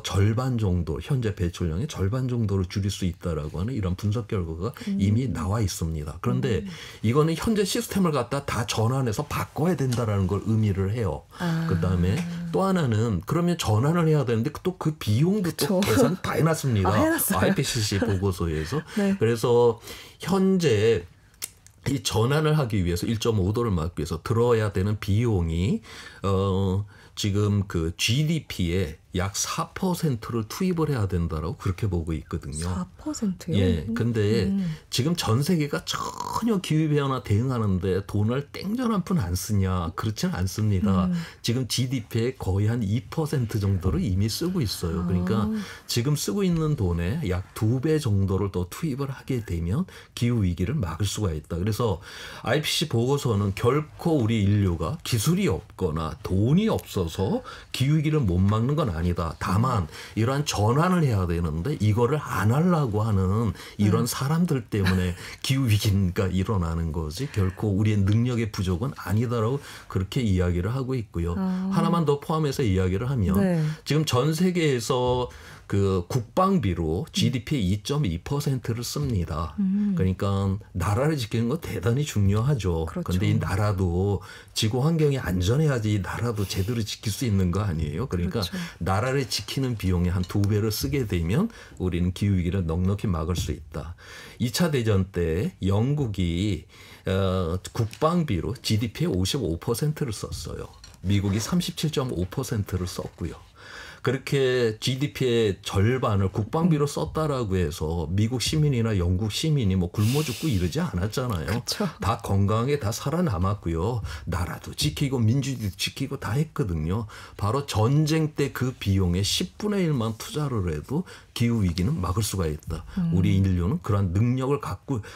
절반 정도 현재 배출량의 절반 정도로 줄일 수 있다라고 하는 이런 분석 결과가 이미 나와 있습니다. 그런데 이거는 현재 시스템을 갖다 다 전환해서 바꿔야 된다라는 걸 의미를 해요. 그다음에 또 하나는 그러면 전환을 해야 되는데 또 그 비용도 또 계산 다 해놨습니다. IPCC 보고서에서. 네. 그래서 현재 이 전환을 하기 위해서 1.5도를 막기 위해서 들어야 되는 비용이 지금 그 GDP의 약 4%를 투입을 해야 된다라고 그렇게 보고 있거든요. 4%요? 예. 근데 지금 전 세계가 전혀 기후변화 대응하는데 돈을 땡전 한 푼 안 쓰냐? 그렇지는 않습니다. 지금 GDP의 거의 한 2% 정도를 이미 쓰고 있어요. 그러니까 지금 쓰고 있는 돈의 약 2배 정도를 더 투입을 하게 되면 기후위기를 막을 수가 있다. 그래서 IPCC 보고서는 결코 우리 인류가 기술이 없거나 돈이 없어서 기후위기를 못 막는 건 아니다. 다만 이러한 전환을 해야 되는데 이거를 안 하려고 하는 이런 사람들 때문에 기후위기가 일어나는 거지 결코 우리의 능력의 부족은 아니다라고 그렇게 이야기를 하고 있고요. 하나만 더 포함해서 이야기를 하면 지금 전 세계에서 그 국방비로 GDP의 2.2%를 씁니다. 그러니까 나라를 지키는 거 대단히 중요하죠. 그런데 이 나라도 지구 환경이 안전해야지 이 나라도 제대로 지킬 수 있는 거 아니에요. 그러니까 나라를 지키는 비용의 한 2배를 쓰게 되면 우리는 기후위기를 넉넉히 막을 수 있다. 2차 대전 때 영국이 국방비로 GDP의 55%를 썼어요. 미국이 37.5%를 썼고요. 그렇게 GDP의 절반을 국방비로 썼다라고 해서 미국 시민이나 영국 시민이 뭐 굶어 죽고 이러지 않았잖아요. 그쵸. 다 건강하게 다 살아남았고요. 나라도 지키고 민주주의도 지키고 다 했거든요. 바로 전쟁 때 그 비용의 10분의 1만 투자를 해도 기후위기는 막을 수가 있다. 우리 인류는 그런 능력을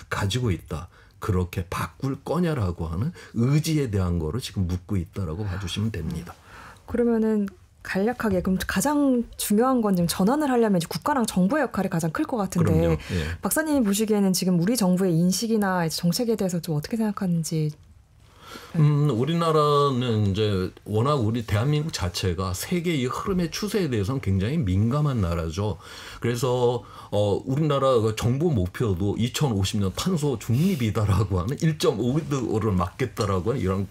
가지고 있다. 그렇게 바꿀 거냐라고 하는 의지에 대한 거를 지금 묻고 있다라고 봐주시면 됩니다. 그러면은 간략하게 그럼 가장 중요한 건 지금 전환을 하려면 이제 국가랑 정부의 역할이 가장 클 것 같은데 예. 박사님이 보시기에는 지금 우리 정부의 인식이나 정책에 대해서 좀 어떻게 생각하는지. 우리나라는 이제 워낙 우리 대한민국 자체가 세계의 흐름의 추세에 대해서는 굉장히 민감한 나라죠. 그래서 우리나라 정부 목표도 2050년 탄소 중립이다라고 하는 1.5도를 막겠다라고 하는 이런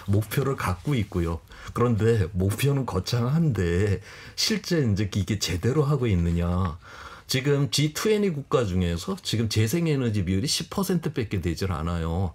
목표를 갖고 있고요. 그런데 목표는 거창한데 실제 이제 이게 제대로 하고 있느냐. 지금 G20 국가 중에서 지금 재생에너지 비율이 10%밖에 되질 않아요.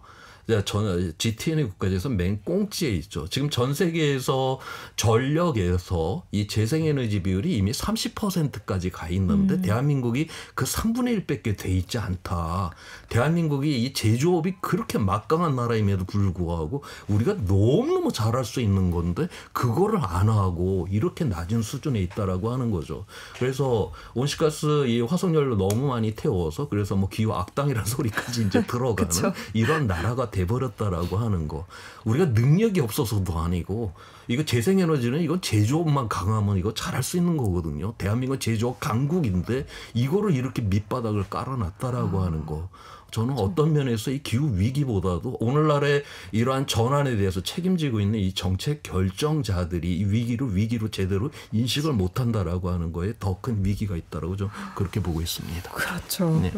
저는 G20 국가 중에서 맨 꽁지에 있죠. 지금 전 세계에서 전력에서 이 재생에너지 비율이 이미 30%까지 가 있는데 대한민국이 그 3분의 1밖에 돼 있지 않다. 대한민국이 이 제조업이 그렇게 막강한 나라임에도 불구하고 우리가 너무너무 잘할 수 있는 건데 그거를 안 하고 이렇게 낮은 수준에 있다라고 하는 거죠. 그래서 온실가스 이 화석연료 너무 많이 태워서 그래서 뭐 기후 악당이라는 소리까지 이제 들어가는 이런 나라가 돼버렸다라고 하는 거. 우리가 능력이 없어서도 아니고 이거 재생에너지는 이건 제조업만 강하면 이거 잘할 수 있는 거거든요. 대한민국 제조업 강국인데 이거를 이렇게 밑바닥을 깔아놨다라고 하는 거. 저는 어떤 면에서 이 기후 위기보다도 오늘날의 이러한 전환에 대해서 책임지고 있는 이 정책 결정자들이 이 위기로 제대로 인식을 못한다라고 하는 거에 더 큰 위기가 있다라고 좀 그렇게 보고 있습니다. 그렇죠. 네.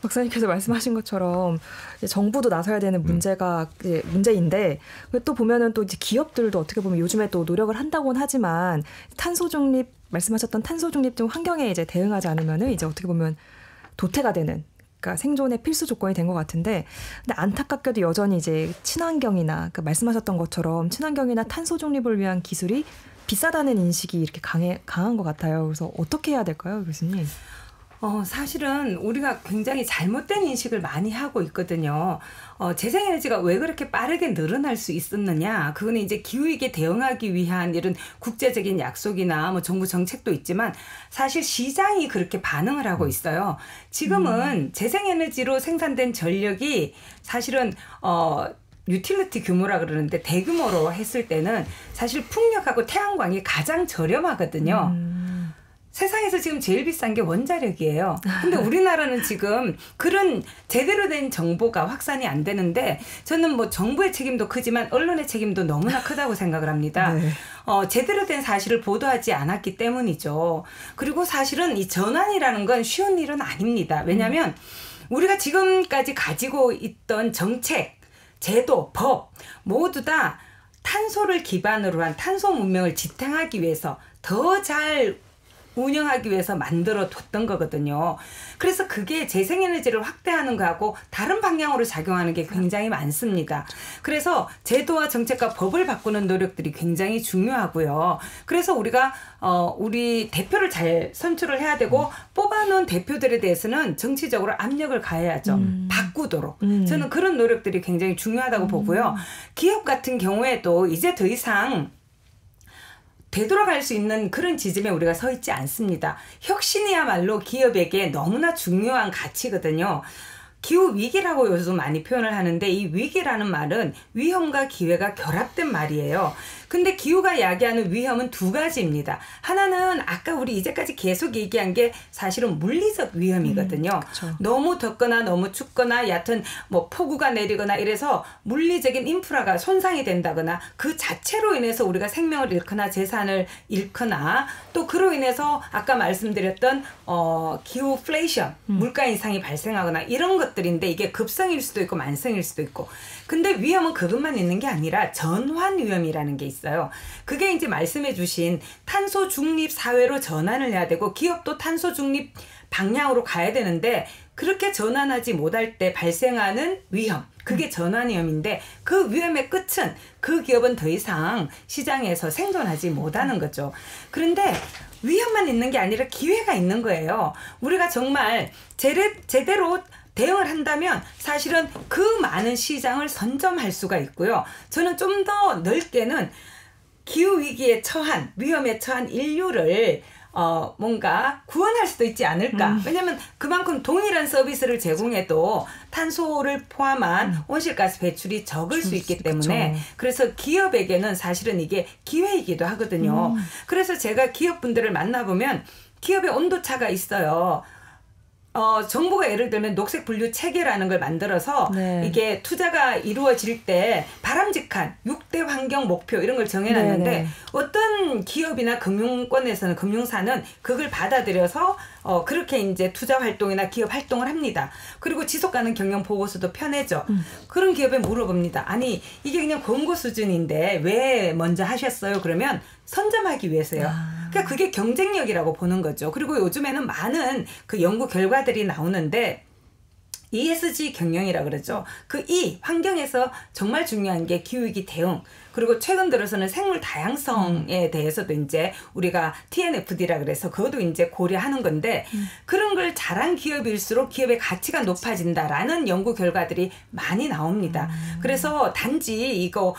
박사님께서 말씀하신 것처럼 정부도 나서야 되는 문제인데 또 보면은 또 이제 기업들도 어떻게 보면 요즘에 또 노력을 한다고는 하지만 말씀하셨던 탄소 중립 등 환경에 이제 대응하지 않으면은 이제 어떻게 보면 도태가 되는. 그러니까 생존의 필수 조건이 된 것 같은데, 근데 안타깝게도 여전히 이제 친환경이나 그러니까 말씀하셨던 것처럼 친환경이나 탄소 중립을 위한 기술이 비싸다는 인식이 이렇게 강한 것 같아요. 그래서 어떻게 해야 될까요, 교수님? 사실은 우리가 굉장히 잘못된 인식을 많이 하고 있거든요. 재생에너지가 왜 그렇게 빠르게 늘어날 수 있었느냐. 그거는 이제 기후위기에 대응하기 위한 이런 국제적인 약속이나 뭐 정부 정책도 있지만 사실 시장이 그렇게 반응을 하고 있어요. 지금은 재생에너지로 생산된 전력이 사실은 유틸리티 규모라 그러는데 대규모로 했을 때는 사실 풍력하고 태양광이 가장 저렴하거든요. 세상에서 지금 제일 비싼 게 원자력이에요. 근데 우리나라는 지금 그런 제대로 된 정보가 확산이 안 되는데 저는 뭐 정부의 책임도 크지만 언론의 책임도 너무나 크다고 생각을 합니다. 네. 제대로 된 사실을 보도하지 않았기 때문이죠. 그리고 사실은 이 전환이라는 건 쉬운 일은 아닙니다. 왜냐하면 우리가 지금까지 가지고 있던 정책, 제도, 법 모두 다 탄소를 기반으로 한 탄소 문명을 지탱하기 위해서 더 잘 운영하기 위해서 만들어 뒀던 거거든요. 그래서 그게 재생에너지를 확대하는 거하고 다른 방향으로 작용하는 게 굉장히 많습니다. 그래서 제도와 정책과 법을 바꾸는 노력들이 굉장히 중요하고요. 그래서 우리가 우리 대표를 잘 선출을 해야 되고 뽑아놓은 대표들에 대해서는 정치적으로 압력을 가해야죠. 바꾸도록. 저는 그런 노력들이 굉장히 중요하다고 보고요. 기업 같은 경우에도 이제 더 이상 되돌아갈 수 있는 그런 지점에 우리가 서 있지 않습니다. 혁신이야말로 기업에게 너무나 중요한 가치거든요. 기후위기라고 요즘 많이 표현을 하는데 이 위기라는 말은 위험과 기회가 결합된 말이에요. 근데 기후가 야기하는 위험은 두 가지입니다. 하나는 아까 우리 이제까지 계속 얘기한 게 사실은 물리적 위험이거든요. 그렇죠. 너무 덥거나 너무 춥거나 얕은 뭐 폭우가 내리거나 이래서 물리적인 인프라가 손상이 된다거나 그 자체로 인해서 우리가 생명을 잃거나 재산을 잃거나 또 그로 인해서 아까 말씀드렸던 기후플레이션, 물가 인상이 발생하거나 이런 것들인데 이게 급성일 수도 있고 만성일 수도 있고 근데 위험은 그것만 있는 게 아니라 전환 위험이라는 게 있어요. 그게 이제 말씀해 주신 탄소 중립 사회로 전환을 해야 되고 기업도 탄소 중립 방향으로 가야 되는데 그렇게 전환하지 못할 때 발생하는 위험. 그게 전환 위험인데 그 위험의 끝은 그 기업은 더 이상 시장에서 생존하지 못하는 거죠. 그런데 위험만 있는 게 아니라 기회가 있는 거예요. 우리가 정말 제대로 대응을 한다면 사실은 그 많은 시장을 선점할 수가 있고요. 저는 좀 더 넓게는 기후위기에 처한, 위험에 처한 인류를 뭔가 구원할 수도 있지 않을까. 왜냐하면 그만큼 동일한 서비스를 제공해도 탄소를 포함한 온실가스 배출이 적을 수 있기 때문에 그래서 기업에게는 사실은 이게 기회이기도 하거든요. 그래서 제가 기업분들을 만나보면 기업의 온도차가 있어요. 정부가 예를 들면 녹색 분류 체계라는 걸 만들어서 이게 투자가 이루어질 때 바람직한 6대 환경 목표 이런 걸 정해놨는데 어떤 기업이나 금융권에서는 금융사는 그걸 받아들여서 그렇게 이제 투자 활동이나 기업 활동을 합니다. 그리고 지속 가능 경영 보고서도 펴내죠. 그런 기업에 물어봅니다. 아니 이게 그냥 권고 수준인데 왜 먼저 하셨어요? 그러면 선점하기 위해서요. 그러니까 그게 경쟁력이라고 보는 거죠. 그리고 요즘에는 많은 그 연구 결과들이 나오는데 ESG 경영이라 그러죠. 그 E 환경에서 정말 중요한 게 기후위기 대응. 그리고 최근 들어서는 생물 다양성에 대해서도 이제 우리가 TNFD라 그래서 그것도 이제 고려하는 건데 그런 걸 잘한 기업일수록 기업의 가치가 높아진다라는 연구 결과들이 많이 나옵니다. 그래서 단지 이거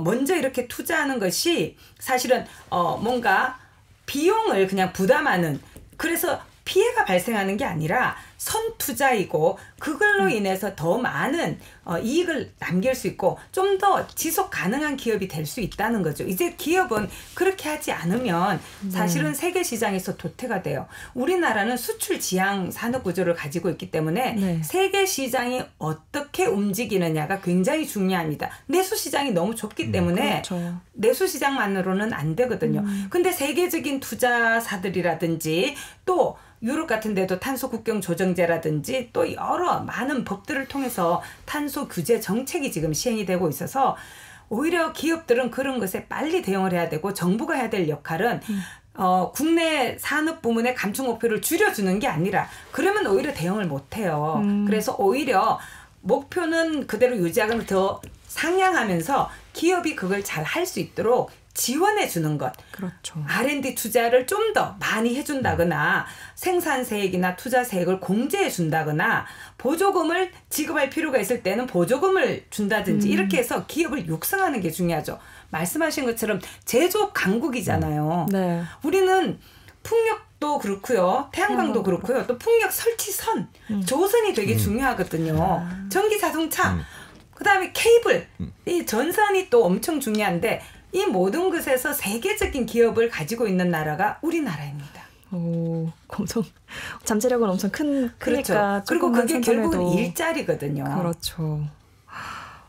먼저 이렇게 투자하는 것이 사실은 뭔가 비용을 그냥 부담하는 그래서 피해가 발생하는 게 아니라 선투자이고 그걸로 인해서 더 많은 이익을 남길 수 있고 좀 더 지속 가능한 기업이 될 수 있다는 거죠. 이제 기업은 그렇게 하지 않으면 사실은 세계 시장에서 도태가 돼요. 우리나라는 수출 지향 산업 구조를 가지고 있기 때문에 세계 시장이 어떻게 움직이느냐가 굉장히 중요합니다. 내수 시장이 너무 좁기 때문에 그렇죠. 내수 시장만으로는 안 되거든요. 근데 세계적인 투자사들이라든지 또 유럽 같은 데도 탄소 국경 조정제라든지 또 여러 많은 법들을 통해서 탄소 규제 정책이 지금 시행이 되고 있어서 오히려 기업들은 그런 것에 빨리 대응을 해야 되고 정부가 해야 될 역할은 국내 산업 부문의 감축 목표를 줄여주는 게 아니라 그러면 오히려 대응을 못해요. 그래서 오히려 목표는 그대로 유지하고 더 상향하면서 기업이 그걸 잘 할 수 있도록 지원해 주는 것. 그렇죠. R&D 투자를 좀 더 많이 해준다거나 생산세액이나 투자세액을 공제해 준다거나 보조금을 지급할 필요가 있을 때는 보조금을 준다든지 이렇게 해서 기업을 육성하는 게 중요하죠. 말씀하신 것처럼 제조업 강국이잖아요. 네. 우리는 풍력도 그렇고요. 태양광도 그렇고요. 또 풍력 설치선, 조선이 되게 중요하거든요. 전기 자동차, 그다음에 케이블, 이 전선이 또 엄청 중요한데 이 모든 것에서 세계적인 기업을 가지고 있는 나라가 우리나라입니다. 오, 엄청 잠재력은 엄청 크니까. 그렇죠. 그리고 그게 결국은 일자리거든요. 그렇죠.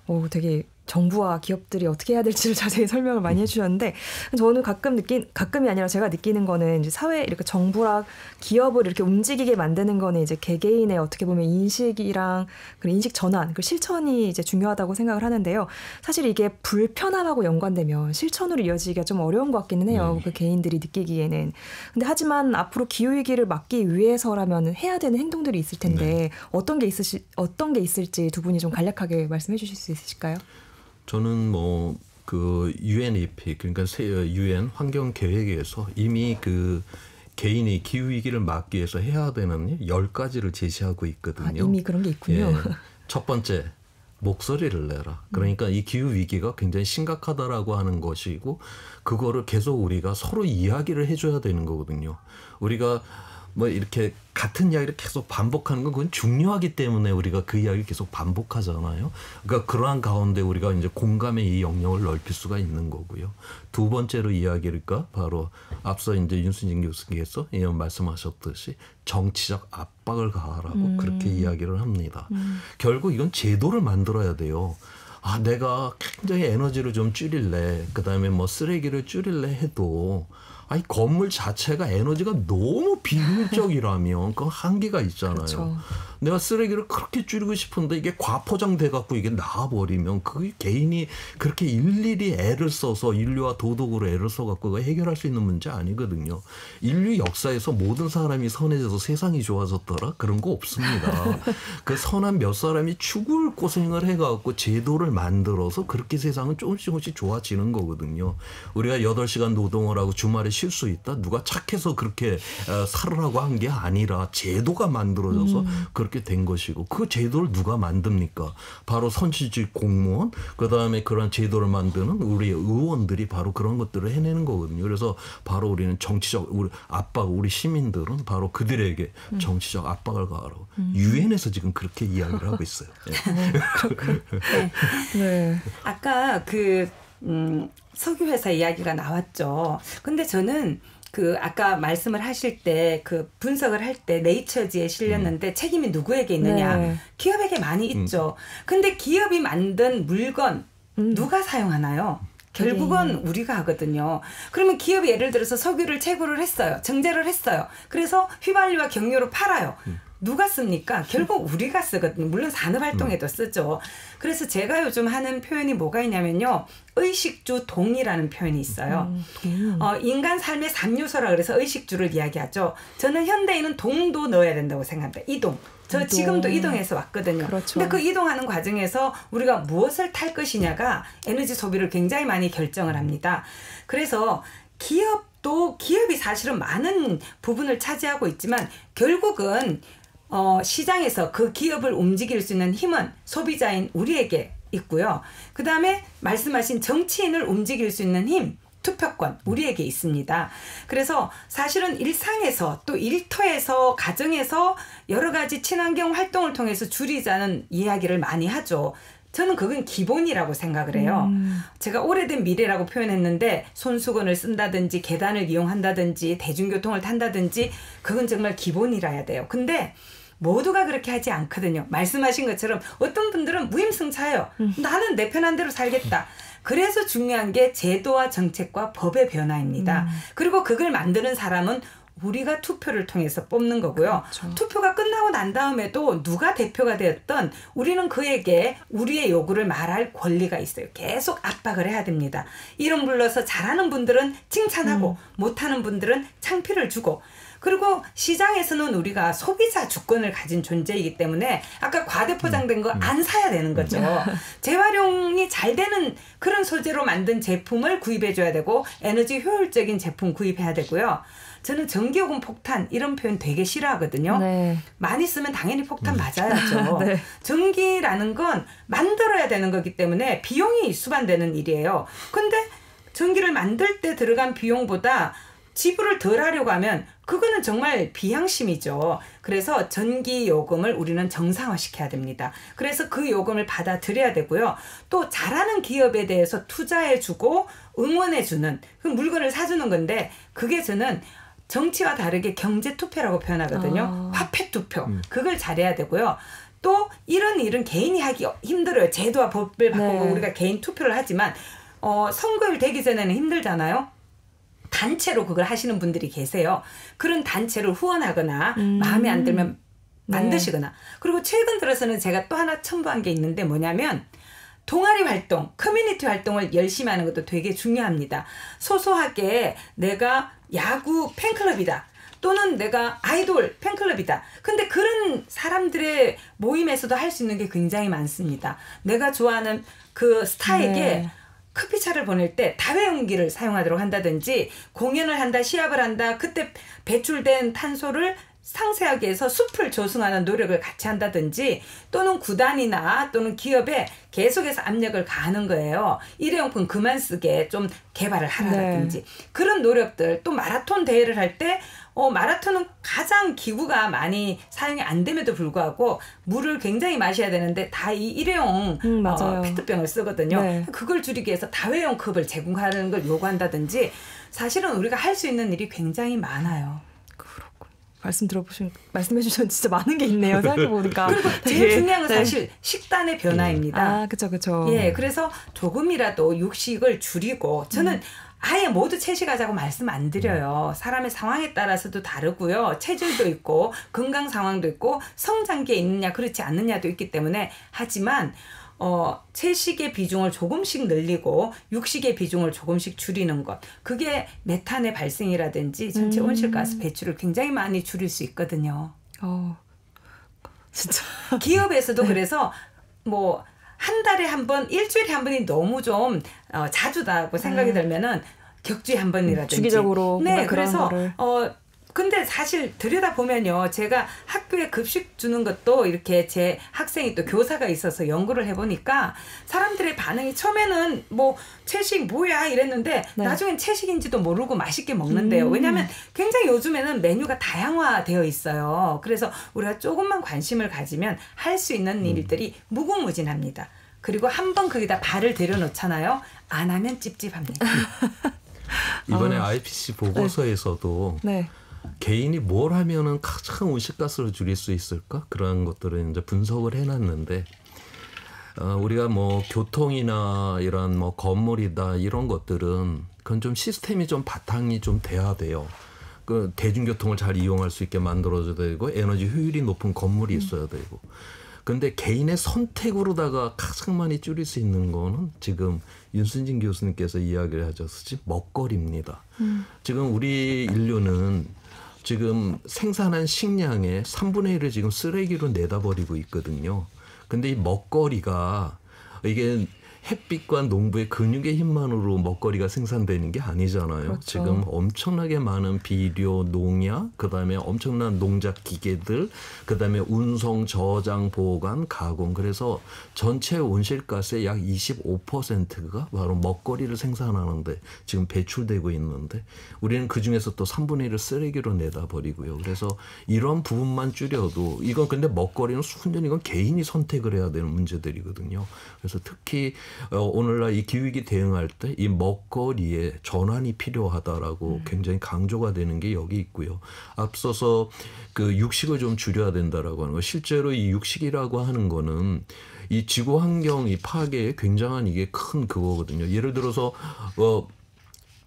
오, 되게 정부와 기업들이 어떻게 해야 될지를 자세히 설명을 많이 해주셨는데 저는 가끔이 아니라 제가 느끼는 거는 이제 사회 이렇게 정부랑 기업을 이렇게 움직이게 만드는 거는 이제 개개인의 어떻게 보면 인식이랑 그 인식 전환, 그 실천이 이제 중요하다고 생각을 하는데요. 사실 이게 불편함하고 연관되면 실천으로 이어지기가 좀 어려운 것 같기는 해요. 그 개인들이 느끼기에는. 근데 하지만 앞으로 기후 위기를 막기 위해서라면 해야 되는 행동들이 있을 텐데 어떤 게 있을지 두 분이 좀 간략하게 말씀해 주실 수 있으실까요? 저는 그 UNEP 그러니까 UN 환경 계획에서 이미 그 개인이 기후 위기를 막기 위해서 해야 되는 10가지를 제시하고 있거든요. 이미 그런 게 있군요. 예. 첫 번째, 목소리를 내라. 그러니까 이 기후 위기가 굉장히 심각하다라고 하는 것이고 그거를 계속 우리가 서로 이야기를 해줘야 되는 거거든요. 우리가 이렇게 같은 이야기를 계속 반복하는 건 그건 중요하기 때문에 우리가 그 이야기를 계속 반복하잖아요. 그러니까 그러한 가운데 우리가 이제 공감의 이 영역을 넓힐 수가 있는 거고요. 두 번째로 이야기가 바로 앞서 이제 윤순진 교수께서 말씀하셨듯이 정치적 압박을 가하라고 그렇게 이야기를 합니다. 결국 이건 제도를 만들어야 돼요. 내가 굉장히 에너지를 좀 줄일래. 그다음에 쓰레기를 줄일래 해도 건물 자체가 에너지가 너무 비효율적이라면 그 한계가 있잖아요. 그렇죠. 내가 쓰레기를 그렇게 줄이고 싶은데 이게 과포장돼 갖고 이게 나와버리면 그 개인이 그렇게 일일이 애를 써서 인류와 도덕으로 애를 써 갖고 해결할 수 있는 문제 아니거든요. 인류 역사에서 모든 사람이 선해져서 세상이 좋아졌더라 그런 거 없습니다. 그 선한 몇 사람이 죽을 고생을 해갖고 제도를 만들어서 그렇게 세상은 조금씩 좋아지는 거거든요. 우리가 8시간 노동을 하고 주말에 쉴 수 있다? 누가 착해서 그렇게 살으라고 한 게 아니라 제도가 만들어져서 그렇게 된 것이고 그 제도를 누가 만듭니까? 바로 선출직 공무원, 그다음에 그런 제도를 만드는 우리 의원들이 바로 그런 것들을 해내는 거거든요. 그래서 바로 우리는 정치적 우리 시민들은 바로 그들에게 정치적 압박을 가하라고 유엔에서 지금 그렇게 이야기를 하고 있어요. 네. 아까 석유회사 이야기가 나왔죠. 근데 저는 아까 말씀을 하실 때 분석을 할 때 네이처지에 실렸는데 책임이 누구에게 있느냐. 네. 기업에게 많이 있죠. 근데 기업이 만든 물건 누가 사용하나요? 결국은 우리가 하거든요. 그러면 기업이 예를 들어서 석유를 채굴을 했어요. 정제를 했어요. 그래서 휘발유와 경유로 팔아요. 누가 씁니까? 결국 우리가 쓰거든요. 물론 산업활동에도 쓰죠. 그래서 제가 요즘 하는 표현이 뭐가 있냐면요. 의식주 동이라는 표현이 있어요. 인간 삶의 3요소라 그래서 의식주를 이야기하죠. 저는 현대인은 동도 넣어야 된다고 생각합니다. 이동. 저 지금도 이동해서 왔거든요. 그렇죠. 근데 그 이동하는 과정에서 우리가 무엇을 탈 것이냐가 에너지 소비를 굉장히 많이 결정을 합니다. 그래서 기업이 사실은 많은 부분을 차지하고 있지만 결국은 시장에서 그 기업을 움직일 수 있는 힘은 소비자인 우리에게 있고요. 그다음에 말씀하신 정치인을 움직일 수 있는 힘, 투표권 우리에게 있습니다. 그래서 사실은 일상에서 또 일터에서 가정에서 여러 가지 친환경 활동을 통해서 줄이자는 이야기를 많이 하죠. 저는 그건 기본이라고 생각을 해요. 제가 오래된 미래라고 표현했는데 손수건을 쓴다든지 계단을 이용한다든지 대중교통을 탄다든지 그건 정말 기본이라야 돼요. 근데 모두가 그렇게 하지 않거든요. 말씀하신 것처럼 어떤 분들은 무임승차예요. 나는 내 편한 대로 살겠다. 그래서 중요한 게 제도와 정책과 법의 변화입니다. 그리고 그걸 만드는 사람은 우리가 투표를 통해서 뽑는 거고요. 그렇죠. 투표가 끝나고 난 다음에도 누가 대표가 되었던 우리는 그에게 우리의 요구를 말할 권리가 있어요. 계속 압박을 해야 됩니다. 이름 불러서 잘하는 분들은 칭찬하고 못하는 분들은 창피를 주고 그리고 시장에서는 우리가 소비자 주권을 가진 존재이기 때문에 아까 과대포장된 거 안 사야 되는 거죠. 재활용이 잘 되는 그런 소재로 만든 제품을 구입해 줘야 되고 에너지 효율적인 제품 구입해야 되고요. 저는 전기요금 폭탄 이런 표현 되게 싫어하거든요. 네. 많이 쓰면 당연히 폭탄 맞아야죠. 네. 전기라는 건 만들어야 되는 거기 때문에 비용이 수반되는 일이에요. 근데 전기를 만들 때 들어간 비용보다 지불을 덜 하려고 하면 그거는 정말 비양심이죠. 그래서 전기요금을 우리는 정상화시켜야 됩니다. 그래서 그 요금을 받아들여야 되고요. 또 잘하는 기업에 대해서 투자해주고 응원해주는 그 물건을 사주는 건데 그게 저는 정치와 다르게 경제투표라고 표현하거든요. 화폐투표. 그걸 잘해야 되고요. 또 이런 일은 개인이 하기 힘들어요. 제도와 법을 바꾸고 우리가 개인 투표를 하지만 선거일 되기 전에는 힘들잖아요. 단체로 그걸 하시는 분들이 계세요. 그런 단체를 후원하거나 마음에 안 들면 만드시거나. 그리고 최근 들어서는 제가 또 하나 첨부한 게 있는데 뭐냐면 동아리 활동, 커뮤니티 활동을 열심히 하는 것도 되게 중요합니다. 소소하게 내가 야구 팬클럽이다. 또는 내가 아이돌 팬클럽이다. 근데 그런 사람들의 모임에서도 할 수 있는 게 굉장히 많습니다. 내가 좋아하는 그 스타에게 커피차를 보낼 때 다회용기를 사용하도록 한다든지 공연을 한다, 시합을 한다. 그때 배출된 탄소를 상세하게 해서 숲을 조성하는 노력을 같이 한다든지 또는 구단이나 또는 기업에 계속해서 압력을 가하는 거예요. 일회용품 그만 쓰게 좀 개발을 하라든지 그런 노력들. 또 마라톤 대회를 할 때 마라톤은 가장 기구가 많이 사용이 안 됨에도 불구하고 물을 굉장히 마셔야 되는데 다 이 일회용 페트병을 쓰거든요. 네. 그걸 줄이기 위해서 다회용 컵을 제공하는 걸 요구한다든지 사실은 우리가 할 수 있는 일이 굉장히 많아요. 말씀해 주신 진짜 많은 게 있네요. 생각해보니까. 그리고 제일 중요한 건 사실 식단의 변화입니다. 그렇죠. 예, 그래서 조금이라도 육식을 줄이고 저는 아예 모두 채식하자고 말씀 안 드려요. 사람의 상황에 따라서도 다르고요. 체질도 있고 건강 상황도 있고 성장기에 있느냐 그렇지 않느냐도 있기 때문에 하지만 채식의 비중을 조금씩 늘리고 육식의 비중을 조금씩 줄이는 것. 그게 메탄의 발생이라든지 전체 온실가스 배출을 굉장히 많이 줄일 수 있거든요. 진짜. 기업에서도 그래서 한 달에 한 번, 일주일에 한 번이 너무 좀 자주다고 생각이 들면은 격주에 한 번이라든지. 주기적으로. 네, 그래서 근데 사실 들여다보면요. 제가 학교에 급식 주는 것도 이렇게 제 학생이 또 교사가 있어서 연구를 해보니까 사람들의 반응이 처음에는 채식 뭐야 이랬는데 나중엔 채식인지도 모르고 맛있게 먹는데요. 왜냐하면 굉장히 요즘에는 메뉴가 다양화되어 있어요. 그래서 우리가 조금만 관심을 가지면 할 수 있는 일들이 무궁무진합니다. 그리고 한 번 거기다 발을 들여놓잖아요. 안 하면 찝찝합니다. 이번에 IPCC 보고서에서도 개인이 뭘 하면은 가장 온실가스를 줄일 수 있을까? 그런 것들을 이제 분석을 해놨는데 우리가 교통이나 이런 건물이다 이런 것들은 그건 좀 시스템이 좀 바탕이 좀 돼야 돼요. 그 대중교통을 잘 이용할 수 있게 만들어줘야 되고 에너지 효율이 높은 건물이 있어야 되고. 그런데 개인의 선택으로다가 가장 많이 줄일 수 있는 거는 지금 윤순진 교수님께서 이야기를 하셨듯이 먹거리입니다. 지금 우리 인류는 지금 생산한 식량의 3분의 1을 지금 쓰레기로 내다버리고 있거든요. 근데 이 먹거리가 이게 햇빛과 농부의 근육의 힘만으로 먹거리가 생산되는 게 아니잖아요. 그렇죠. 지금 엄청나게 많은 비료, 농약, 그다음에 엄청난 농작 기계들, 그다음에 운송, 저장, 보관, 가공. 그래서 전체 온실가스의 약 25%가 바로 먹거리를 생산하는데 지금 배출되고 있는데 우리는 그중에서 또 3분의 1을 쓰레기로 내다 버리고요. 그래서 이런 부분만 줄여도 이건 근데 먹거리는 순전히 이건 개인이 선택을 해야 되는 문제들이거든요. 그래서 특히 오늘날 이 기후위기 대응할 때 이 먹거리에 전환이 필요하다라고 굉장히 강조가 되는 게 여기 있고요. 앞서서 그 육식을 좀 줄여야 된다라고 하는 거. 실제로 이 육식이라고 하는 거는 이 지구 환경 이 파괴에 굉장한 이게 큰 그거거든요. 예를 들어서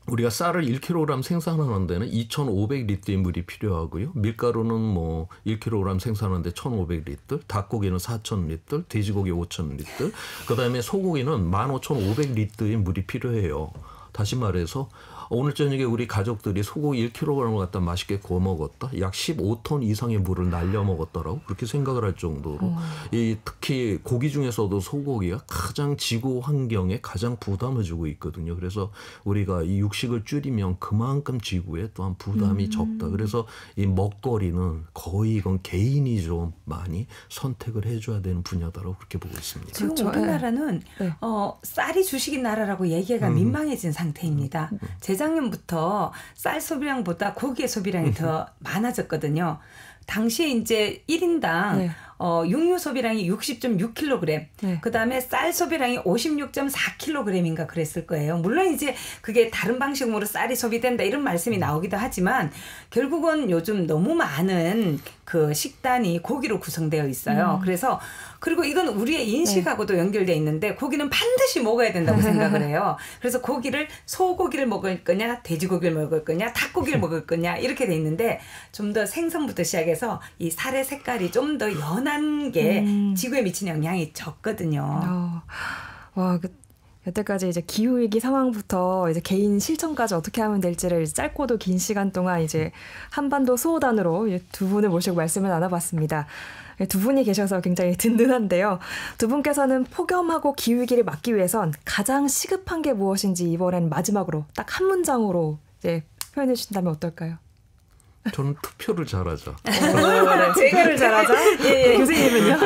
우리가 쌀을 1kg 생산하는 데는 2,500리터의 물이 필요하고요. 밀가루는 뭐 1kg 생산하는데 1,500리터, 닭고기는 4,000리터, 돼지고기 5,000리터, 그다음에 소고기는 15,500리터의 물이 필요해요. 다시 말해서 오늘 저녁에 우리 가족들이 소고기 1kg을 갖다 맛있게 구워 먹었다. 약 15톤 이상의 물을 날려 먹었다라고 그렇게 생각을 할 정도로 이 특히 고기 중에서도 소고기가 가장 지구 환경에 가장 부담을 주고 있거든요. 그래서 우리가 이 육식을 줄이면 그만큼 지구에 또한 부담이 적다. 그래서 이 먹거리는 거의 이건 개인이 좀 많이 선택을 해줘야 되는 분야다라고 그렇게 보고 있습니다. 지금 그렇죠. 우리나라는 쌀이 주식인 나라라고 얘기가 민망해진 상태입니다. 재작년부터 쌀 소비량보다 고기의 소비량이 더 많아졌거든요. 당시에 이제 1인당 육류 소비량이 60.6kg, 그다음에 쌀 소비량이 56.4kg인가 그랬을 거예요. 물론 이제 그게 다른 방식으로 쌀이 소비된다 이런 말씀이 나오기도 하지만 결국은 요즘 너무 많은 그 식단이 고기로 구성되어 있어요. 그래서 그리고 이건 우리의 인식하고도 연결돼 있는데 고기는 반드시 먹어야 된다고 생각을 해요. 그래서 고기를 소고기를 먹을 거냐, 돼지고기를 먹을 거냐, 닭고기를 먹을 거냐 이렇게 돼 있는데 좀 더 생선부터 시작해서 이 살의 색깔이 좀 더 연한 게 지구에 미치는 영향이 적거든요. 와, 여태까지 이제 기후위기 상황부터 이제 개인 실천까지 어떻게 하면 될지를 짧고도 긴 시간 동안 이제 한반도 수호단으로 두 분을 모시고 말씀을 나눠봤습니다. 두 분이 계셔서 굉장히 든든한데요. 두 분께서는 폭염하고 기후위기를 막기 위해선 가장 시급한 게 무엇인지 이번엔 마지막으로 딱 한 문장으로 이제 표현해 주신다면 어떨까요? 저는 투표를 잘하자. 투표를 잘하자? 예. 교수님은요?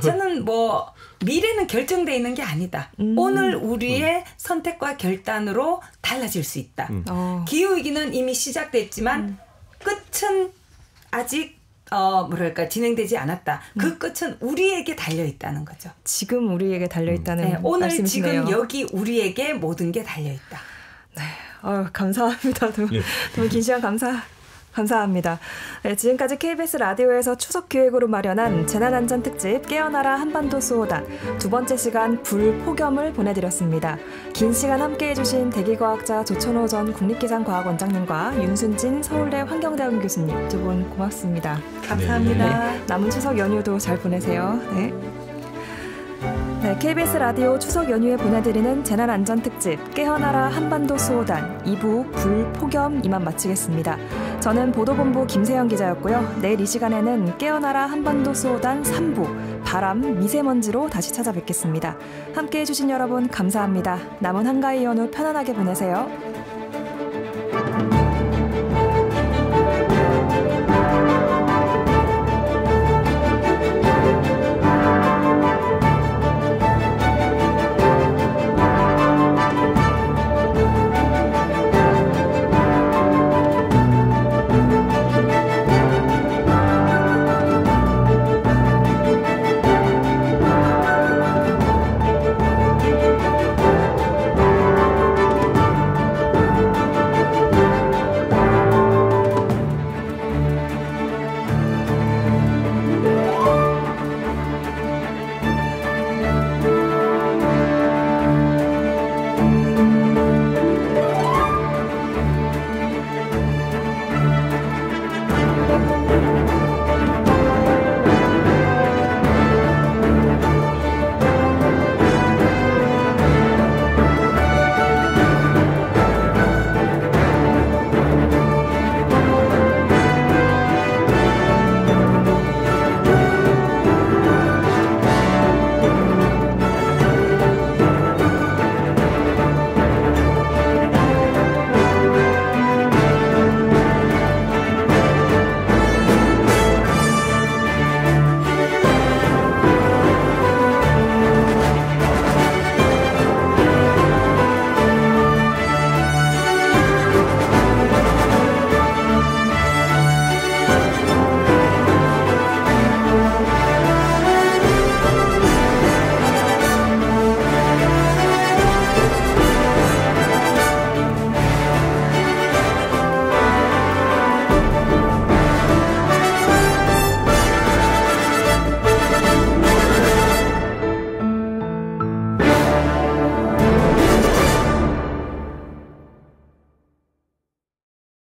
저는 뭐 미래는 결정되어 있는 게 아니다. 오늘 우리의 선택과 결단으로 달라질 수 있다. 기후위기는 이미 시작됐지만 끝은 아직 진행되지 않았다. 그 끝은 우리에게 달려있다는 거죠. 지금 우리에게 달려있다는 오늘 말씀이시네요. 지금 여기 우리에게 모든 게 달려있다. 네, 감사합니다. 두 분 긴 시간 감사합니다. 네, 지금까지 KBS 라디오에서 추석 기획으로 마련한 재난안전 특집 깨어나라 한반도 수호단 두 번째 시간 불폭염을 보내드렸습니다. 긴 시간 함께해 주신 대기과학자 조천호 전 국립기상과학원장님과 윤순진 서울대 환경대학원 교수님 두 분 고맙습니다. 감사합니다. 네, 남은 추석 연휴도 잘 보내세요. 네. 네, KBS 라디오 추석 연휴에 보내드리는 재난안전특집 깨어나라 한반도 수호단 2부 불폭염 이만 마치겠습니다. 저는 보도본부 김세영 기자였고요. 내일 이 시간에는 깨어나라 한반도 수호단 3부 바람, 미세먼지로 다시 찾아뵙겠습니다. 함께해 주신 여러분 감사합니다. 남은 한가위 연휴 편안하게 보내세요.